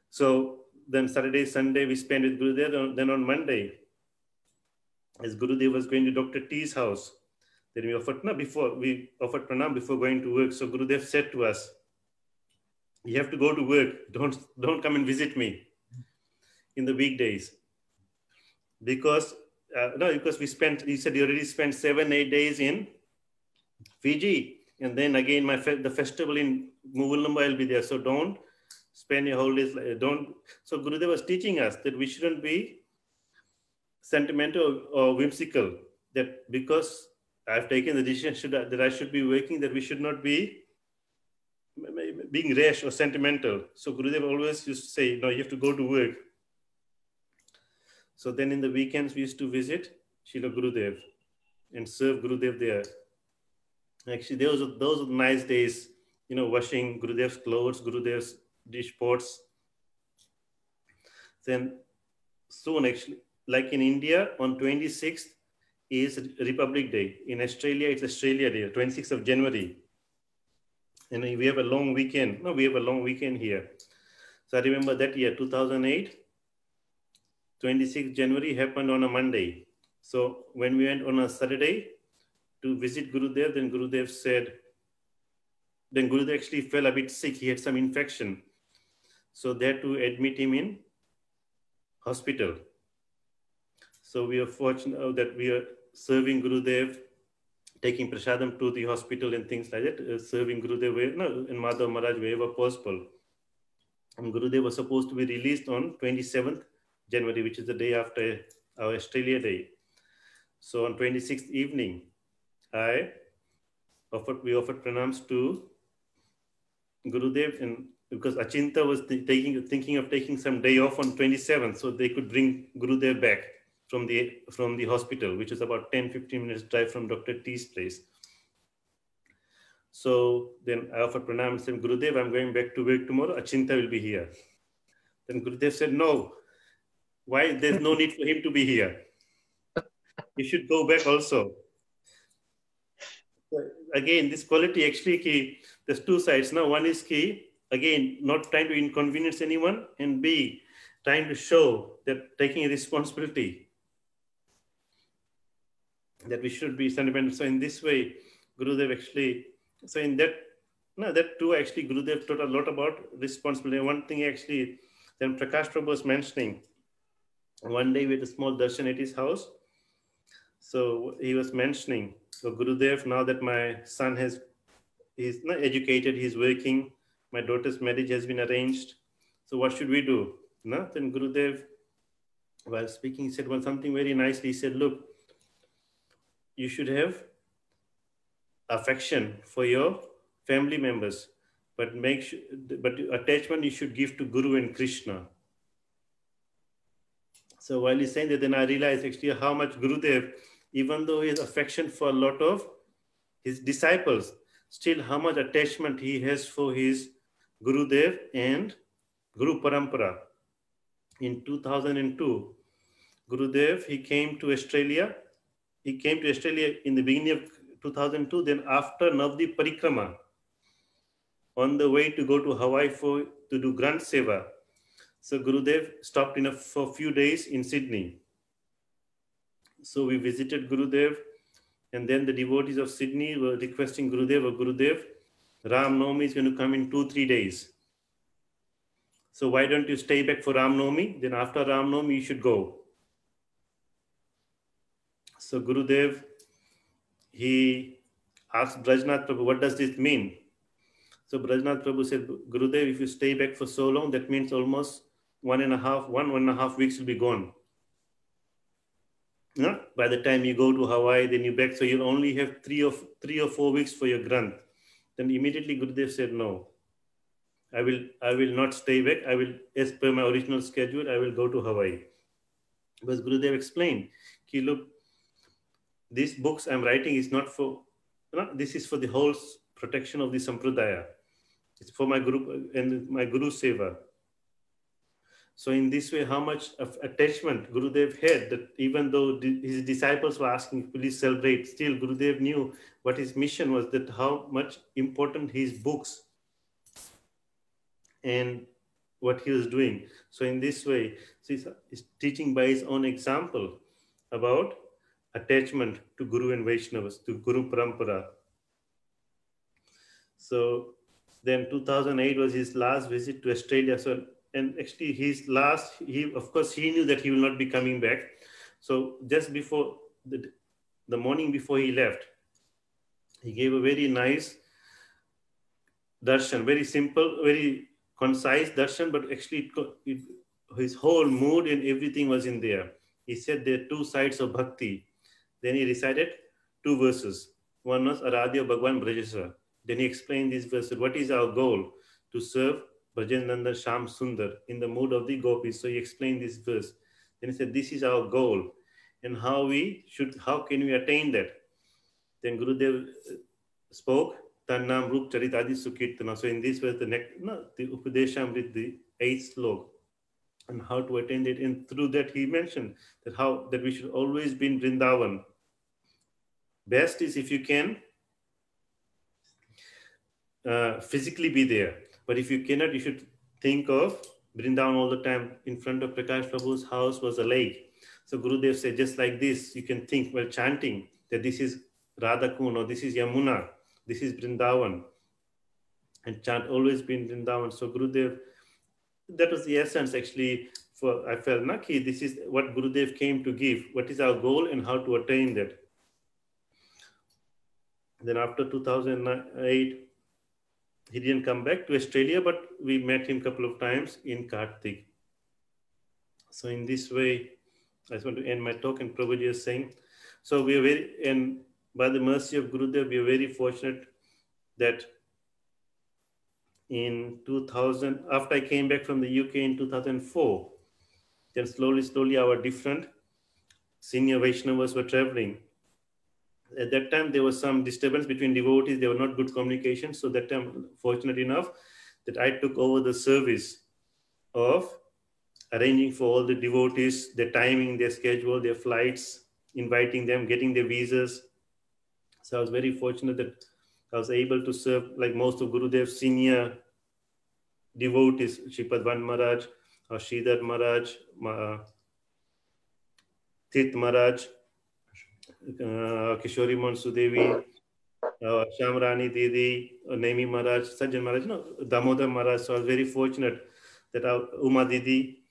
So then Saturday, Sunday, we spent with Gurudev. Then on Monday, as Gurudev was going to Dr. T's house, then we offered pranam before going to work. So Gurudev said to us, you have to go to work. Don't come and visit me in the weekdays. Because he said he already spent 7-8 days in Fiji. And then again, the festival in Muvulnamba will be there. So don't spend your holidays. So Gurudev was teaching us that we shouldn't be sentimental or whimsical. That because I've taken the decision that I should be working, that we should not be being rash or sentimental. So Gurudev always used to say, no, you have to go to work. So then in the weekends, we used to visit Srila Gurudev and serve Gurudev there. Actually, those are nice days, washing Gurudev's clothes, Gurudev's dish pots. Then soon, actually, like in India, on 26th is Republic Day. In Australia, it's Australia Day, 26th of January. And we have a long weekend. No, we have a long weekend here. So I remember that year, 2008, 26th January happened on a Monday. So when we went on a Saturday to visit Gurudev, then Gurudev actually fell a bit sick. He had some infection. So they had to admit him in hospital. So we are fortunate that we are serving Gurudev, taking prasadam to the hospital and things like that, serving Gurudev in Madhav Maharaj wherever possible. And Gurudev was supposed to be released on 27th January, which is the day after our Australia Day. So on 26th evening, we offered pranams to Gurudev, and because Achinta was thinking of taking some day off on 27th, so they could bring Gurudev back from the hospital, which is about 10-15 minutes drive from Dr. T's place. So then I offered pranam and said, Gurudev, I'm going back to work tomorrow. Achinta will be here. Then Gurudev said, no. Why? There's no need for him to be here. You should go back also. Again, this quality actually, there's two sides. Now, one is key, again, not trying to inconvenience anyone, and B, trying to show that taking a responsibility, that we should be sentimental. So in this way, Gurudev actually, so in that too, actually, Gurudev taught a lot about responsibility. One thing actually, then Prakash Prabhu was mentioning, one day we had a small darshan at his house. So he was mentioning, so Gurudev, now that my son he's not educated, he's working, my daughter's marriage has been arranged. So what should we do? No? Then Gurudev while speaking, he said something very nicely. He said, look, you should have affection for your family members, but but attachment you should give to Guru and Krishna. So while he's saying that, then I realized actually how much Gurudev, even though he has affection for a lot of his disciples, still how much attachment he has for his Gurudev and Guru Parampara. In 2002, Gurudev, he came to Australia. He came to Australia in the beginning of 2002. Then after Navdeep Parikrama, on the way to go to Hawaii to do Granth Seva, so Gurudev stopped for a few days in Sydney. So we visited Gurudev, and then the devotees of Sydney were requesting Gurudev, Gurudev, Ram Navami is going to come in 2-3 days. So why don't you stay back for Ram Navami? Then after Ram Navami, you should go. So Gurudev, he asked Brajnath Prabhu, what does this mean? So Brajnath Prabhu said, Gurudev, if you stay back for so long, that means almost 1.5 weeks will be gone. Yeah? By the time you go to Hawaii, then you back, so you'll only have 3 or 4 weeks for your Granth. Then immediately Gurudev said, no, I will not stay back. I will, as per my original schedule, I will go to Hawaii. Because Gurudev explained, look, these books I'm writing is not for, this is for the whole protection of the Sampradaya. It's for my group and my Guru Seva. So in this way, how much of attachment Gurudev had, that even though his disciples were asking, please celebrate, still Gurudev knew what his mission was, that how much important his books and what he was doing. So in this way, he's teaching by his own example about attachment to Guru and Vaishnavas, to Guru Parampara. So then 2008 was his last visit to Australia. So, and actually of course, he knew that he will not be coming back. So just before, the morning before he left, he gave a very nice darshan, very simple, very concise darshan, but actually his whole mood and everything was in there. He said there are 2 sides of bhakti. Then he recited 2 verses. One was Aradhya Bhagwan Brajasa. Then he explained these verses. What is our goal? To serve Brajananda Sham Sundar in the mood of the gopis. So he explained this verse. Then he said, this is our goal. And how can we attain that? Then Gurudev spoke, Tannam Rup Charitadi Sukirtana. So in this verse, the Upadeshamrit, the 8th slok, and how to attain it. And through that, he mentioned that we should always be in Vrindavan. Best is if you can physically be there. But if you cannot, you should think of Vrindavan all the time. In front of Prakash Prabhu's house was a lake. So Gurudev said, just like this, you can think while chanting that this is Radhakund or this is Yamuna, this is Vrindavan. And chant always be in Vrindavan. So Gurudev, that was the essence actually. I felt lucky. This is what Gurudev came to give. What is our goal and how to attain that? Then after 2008, he didn't come back to Australia, but we met him a couple of times in Kartik. So in this way, I just want to end my talk, and Prabhuji is saying, so we are and by the mercy of Gurudev, we are very fortunate that in 2000, after I came back from the UK in 2004, then slowly our different senior Vaishnavas were traveling. At that time, there was some disturbance between devotees. There were not good communication. So that time, fortunate enough that I took over the service of arranging for all the devotees, their timing, their schedule, their flights, inviting them, getting their visas. So I was very fortunate that I was able to serve like most of Gurudev's senior devotees, Shripad Van Maharaj, Sridhar Maharaj, Tirth Maharaj, Kishori Mansudevi, Shamrani Didi, Nemi Maharaj, Sajjan Maharaj, Damodar Maharaj. So I was very fortunate that Uma Didi,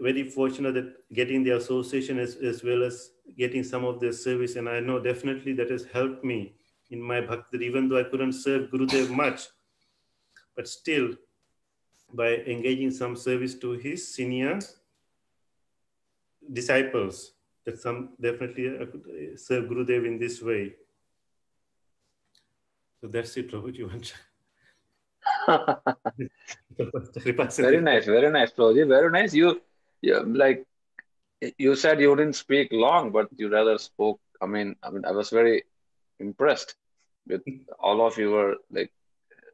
very fortunate that getting the association as well as getting some of their service. And I know definitely that has helped me in my bhakti, even though I couldn't serve Gurudev much, but still by engaging some service to his senior disciples that some definitely serve Gurudev in this way. So that's it, Prabhuji. You want Very nice, Prabhuji. Very nice. You like you said you didn't speak long, but you rather spoke. I mean, I was very impressed with all of your like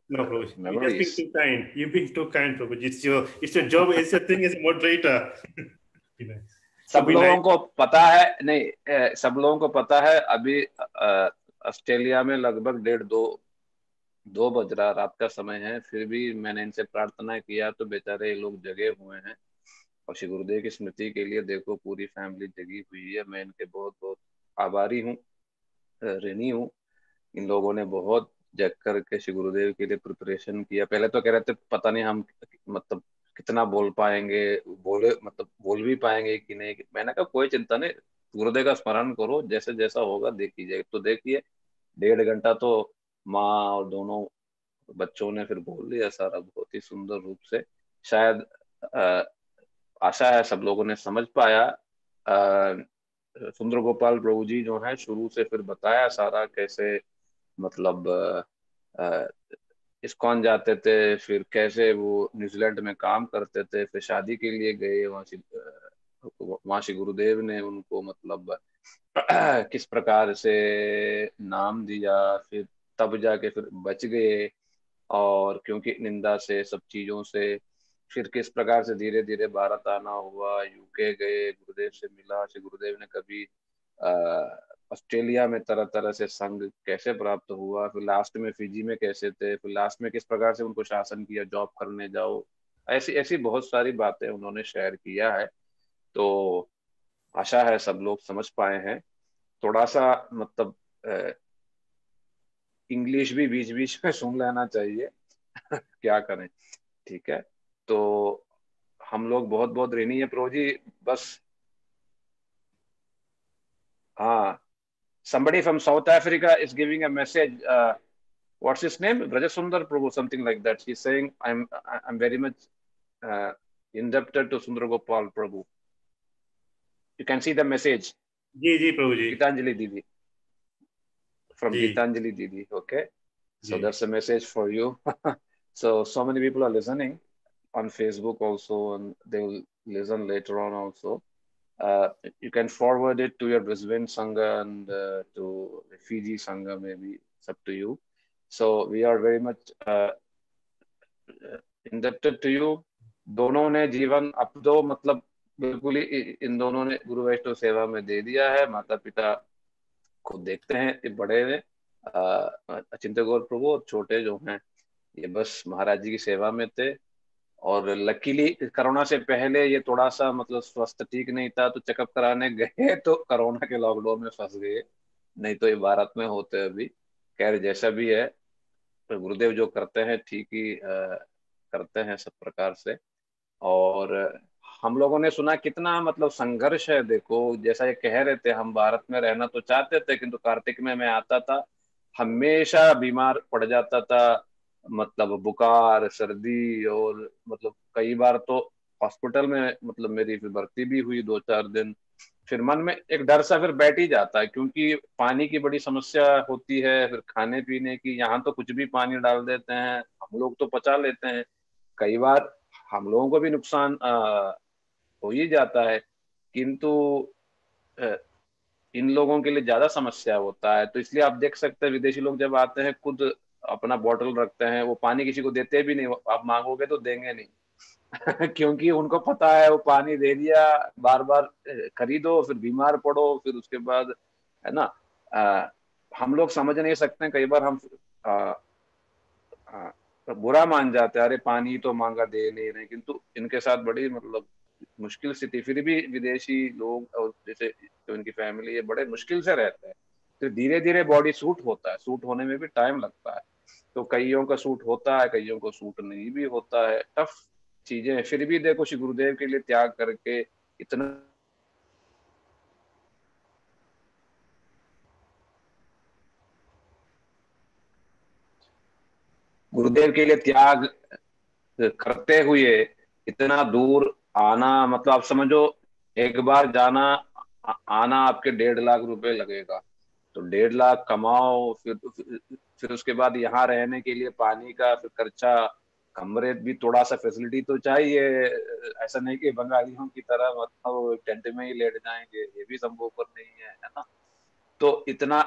No, Prabhuji. You're memories. just being too kind. You're being too kind, Prabhuji. It's your job. It's your thing as a moderator. Be nice. सब लोगों को पता है नहीं, सब लोगों को पता है अभी ऑस्ट्रेलिया में लगभग 1:30-2 बज रहा रात का समय है, फिर भी मैंने इनसे प्रार्थना किया तो बेचारे लोग जगे हुए हैं और श्री गुरुदेव की स्मृति के लिए देखो पूरी फैमिली जगी हुई है। मैं इनके बहुत बहुत आभारी हूँ, ऋणी हूँ। इन लोगों ने बहुत जग करके श्री गुरुदेव के लिए प्रिपरेशन किया। पहले तो कह रहे थे पता नहीं हम मतलब कितना बोल पाएंगे, बोल भी पाएंगे कि नहीं। मैंने कहा कोई चिंता नहीं, गुरुदेव का स्मरण करो, जैसे जैसा होगा देखी जाए। तो देखिए 1.5 घंटा तो माँ और दोनों बच्चों ने फिर बोल लिया सारा बहुत ही सुंदर रूप से। शायद आशा है सब लोगों ने समझ पाया। सुंदर गोपाल प्रभु जी जो है शुरू से फिर बताया सारा कैसे मतलब इस्कॉन जाते थे, फिर कैसे वो न्यूजीलैंड में काम करते थे, फिर शादी के लिए गए वहां श्री गुरुदेव ने उनको मतलब किस प्रकार से नाम दिया, फिर तब जाके फिर बच गए और क्योंकि निंदा से सब चीजों से, फिर किस प्रकार से धीरे धीरे भारत आना हुआ, यूके गए, गुरुदेव से मिला। श्री गुरुदेव ने कभी ऑस्ट्रेलिया में तरह तरह से संघ कैसे प्राप्त हुआ, फिर लास्ट में फिजी में कैसे थे, फिर लास्ट में किस प्रकार से उनको शासन किया जॉब करने जाओ, ऐसी ऐसी बहुत सारी बातें उन्होंने शेयर किया है। तो आशा है सब लोग समझ पाए हैं। थोड़ा सा मतलब इंग्लिश भी बीच बीच में सुन लेना चाहिए क्या करें, ठीक है। तो हम लोग बहुत बहुत ऋणी है प्रभु जी। बस हाँ, somebody from South Africa is giving a message. What's his name? Brajasundar Prabhu, something like that. He's saying, I'm very much indebted to Sundar Gopal Prabhu. You can see the message. Ji, Prabhu ji. Gitanjali Didi. From Gitanjali Didi, okay? So that's a message for you. So many people are listening on Facebook also, and they will listen later on also. You can forward it to your Brisbane Sangha and to Fiji Sangha, maybe it's up to you. So we are very much indebted to you. दोनों ने जीवन अब तो मतलब बिल्कुल ही इन दोनों ने गुरु वैष्णव सेवा में दे दिया है। माता पिता को देखते हैं, ये बड़े ने अचिंत्य गौर प्रभु और छोटे जो हैं ये बस महाराज जी की सेवा में थे। और लकीली कोरोना से पहले ये थोड़ा सा मतलब स्वास्थ्य ठीक नहीं था, तो चेकअप कराने गए तो कोरोना के लॉकडाउन में फंस गए, नहीं तो ये भारत में होते अभी। खैर जैसा भी है, तो गुरुदेव जो करते हैं ठीक ही करते हैं सब प्रकार से। और हम लोगों ने सुना कितना मतलब संघर्ष है। देखो जैसा ये कह रहे थे, हम भारत में रहना तो चाहते थे, किंतु कार्तिक में मैं आता था हमेशा बीमार पड़ जाता था, मतलब बुखार सर्दी, और मतलब कई बार तो हॉस्पिटल में मतलब मेरी फिर भर्ती भी हुई 2-4 दिन। फिर मन में एक डर सा फिर बैठ ही जाता है, क्योंकि पानी की बड़ी समस्या होती है, फिर खाने पीने की। यहाँ तो कुछ भी पानी डाल देते हैं, हम लोग तो पचा लेते हैं, कई बार हम लोगों को भी नुकसान हो ही जाता है, किंतु इन लोगों के लिए ज्यादा समस्या होता है। तो इसलिए आप देख सकते हैं विदेशी लोग जब आते हैं खुद अपना बॉटल रखते हैं, वो पानी किसी को देते भी नहीं, आप मांगोगे तो देंगे नहीं क्योंकि उनको पता है वो पानी दे दिया, बार बार खरीदो, फिर बीमार पड़ो, फिर उसके बाद है ना हम लोग समझ नहीं सकते। कई बार हम बुरा मान जाते हैं, अरे पानी तो मांगा दे नहीं रहे, किंतु इनके साथ बड़ी मतलब मुश्किल स्थिति, फिर भी विदेशी लोग और जैसे जो इनकी फैमिली है बड़े मुश्किल से रहते हैं। तो धीरे धीरे बॉडी सूट होता है, सूट होने में भी टाइम लगता है। तो कईयों का सूट होता है, कईयों को सूट नहीं भी होता है, टफ चीजें हैं। फिर भी देखो श्री गुरुदेव के लिए त्याग करके इतना गुरुदेव के लिए त्याग करते हुए इतना दूर आना, मतलब आप समझो एक बार जाना आना आपके 1.5 लाख रुपए लगेगा, तो 1.5 लाख कमाओ, फिर उसके बाद यहाँ रहने के लिए पानी का फिर खर्चा, कमरे भी थोड़ा सा फैसिलिटी तो चाहिए। ऐसा नहीं कि बंगालियों की तरह मतलब टेंट में ही लेट जाएंगे, ये भी संभव पर नहीं है ना। तो इतना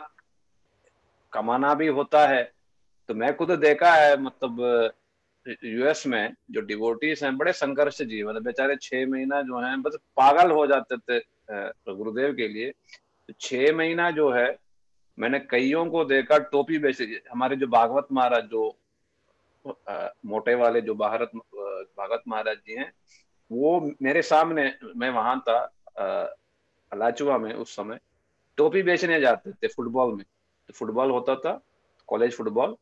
कमाना भी होता है। तो मैं खुद देखा है, मतलब यूएस में जो डिवोटीज हैं बड़े संघर्ष जीवन है बेचारे। 6 महीना जो है बस पागल हो जाते थे गुरुदेव के लिए। तो 6 महीना जो है मैंने कईयों को देखा टोपी बेच, हमारे जो भागवत महाराज जो मोटे वाले जो भागवत महाराज जी हैं, वो मेरे सामने, मैं वहां था अलाचुआ में उस समय, टोपी बेचने जाते थे फुटबॉल में। तो फुटबॉल होता था, कॉलेज फुटबॉल,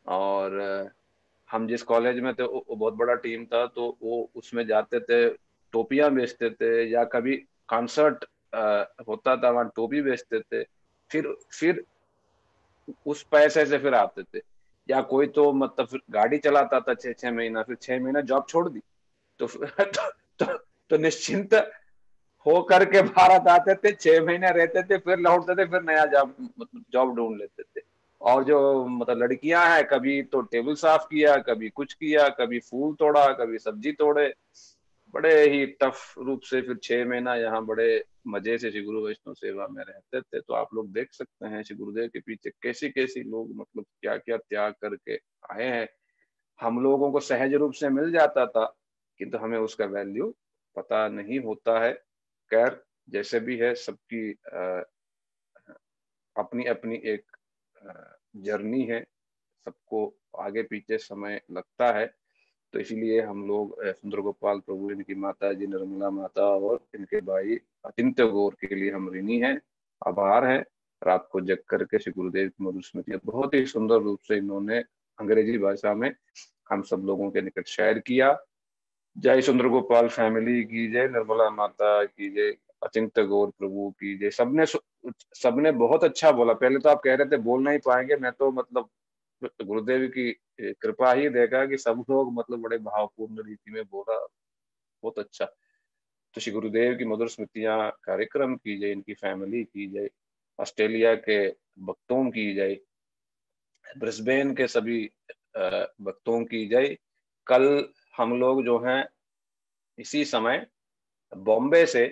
और हम जिस कॉलेज में थे वो बहुत बड़ा टीम था, तो वो उसमें जाते थे, टोपियां बेचते थे, या कभी कॉन्सर्ट होता था वहां टोपी बेचते थे। फिर उस पैसे से फिर आते थे। या कोई तो मतलब फिर गाड़ी चलाता था 6-6 महीना, फिर 6 महीना जॉब छोड़ दी, तो तो निश्चिंत हो करके भारत आते थे, 6 महीने रहते थे, फिर लौटते थे, फिर नया जॉब मतलब जॉब ढूंढ लेते थे। और जो मतलब लड़कियां हैं, कभी तो टेबल साफ किया, कभी कुछ किया, कभी फूल तोड़ा, कभी सब्जी तोड़े, बड़े ही टफ रूप से फिर 6 महीना यहाँ बड़े मजे से श्री गुरु वैष्णव सेवा में रहते थे। तो आप लोग देख सकते हैं श्री गुरुदेव के पीछे कैसी कैसी लोग मतलब क्या क्या त्याग करके आए हैं। हम लोगों को सहज रूप से मिल जाता था, किंतु हमें उसका वैल्यू पता नहीं होता है। खैर जैसे भी है, सबकी अपनी अपनी एक जर्नी है, सबको आगे पीछे समय लगता है। तो इसीलिए हम लोग सुंदर गोपाल प्रभु, इनकी माता जी निर्मला माता और इनके भाई अचिंत्य गौर के लिए हम ऋणी हैं, आभार है। रात को जग करके श्री गुरुदेव की मधुर स्मृतियां बहुत ही सुंदर रूप से इन्होंने अंग्रेजी भाषा में हम सब लोगों के निकट शेयर किया। जय सुंदर गोपाल फैमिली की जय, निर्मला माता की जय, अचिंत्य गौर प्रभु की जय। सबने बहुत अच्छा बोला। पहले तो आप कह रहे थे बोल नहीं पाएंगे, मैं तो मतलब गुरुदेव की कृपा ही देखा कि सब लोग मतलब बड़े भावपूर्ण रीति में बोला, बहुत अच्छा। तो श्री गुरुदेव की मधुर स्मृतियां कार्यक्रम की जय, इनकी फैमिली की जय, ऑस्ट्रेलिया के भक्तों की जय, ब्रिस्बेन के सभी भक्तों की जय। कल हम लोग जो हैं इसी समय बॉम्बे से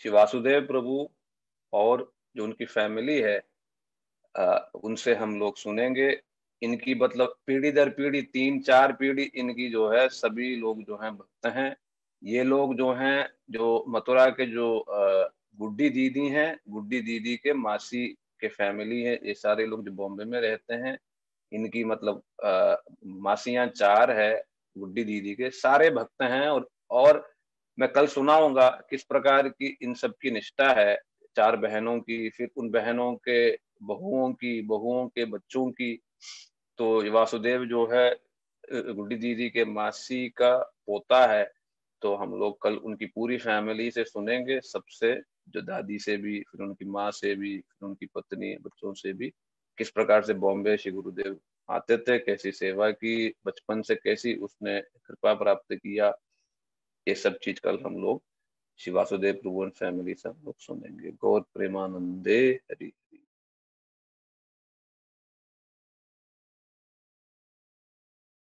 श्री वासुदेव प्रभु और जो उनकी फैमिली है उनसे हम लोग सुनेंगे। इनकी मतलब पीढ़ी दर पीढ़ी 3-4 पीढ़ी इनकी जो है सभी लोग जो हैं भक्त हैं। ये लोग जो हैं, जो मथुरा के जो गुड्डी दीदी हैं, गुड्डी दीदी के मासी के फैमिली है, ये सारे लोग जो बॉम्बे में रहते हैं, इनकी मतलब मासियां 4 है गुड्डी दीदी के, सारे भक्त हैं। और मैं कल सुनाऊंगा किस प्रकार की इन सब की निष्ठा है, 4 बहनों की, फिर उन बहनों के बहुओं की, बहुओं के बच्चों की। तो वासुदेव जो है गुड्डी दीदी के मासी का पोता है। तो हम लोग कल उनकी पूरी फैमिली से सुनेंगे, सबसे, जो दादी से भी, फिर उनकी माँ से भी, फिर उनकी पत्नी, बच्चों से भी, किस प्रकार से बॉम्बे श्री गुरुदेव आते थे, कैसी सेवा की, बचपन से कैसी उसने कृपा प्राप्त किया। ये सब चीज कल हम लोग श्री वासुदेव प्रभु फैमिली से हम लोग सुनेंगे। गौर प्रेमानंदे हरि हरि।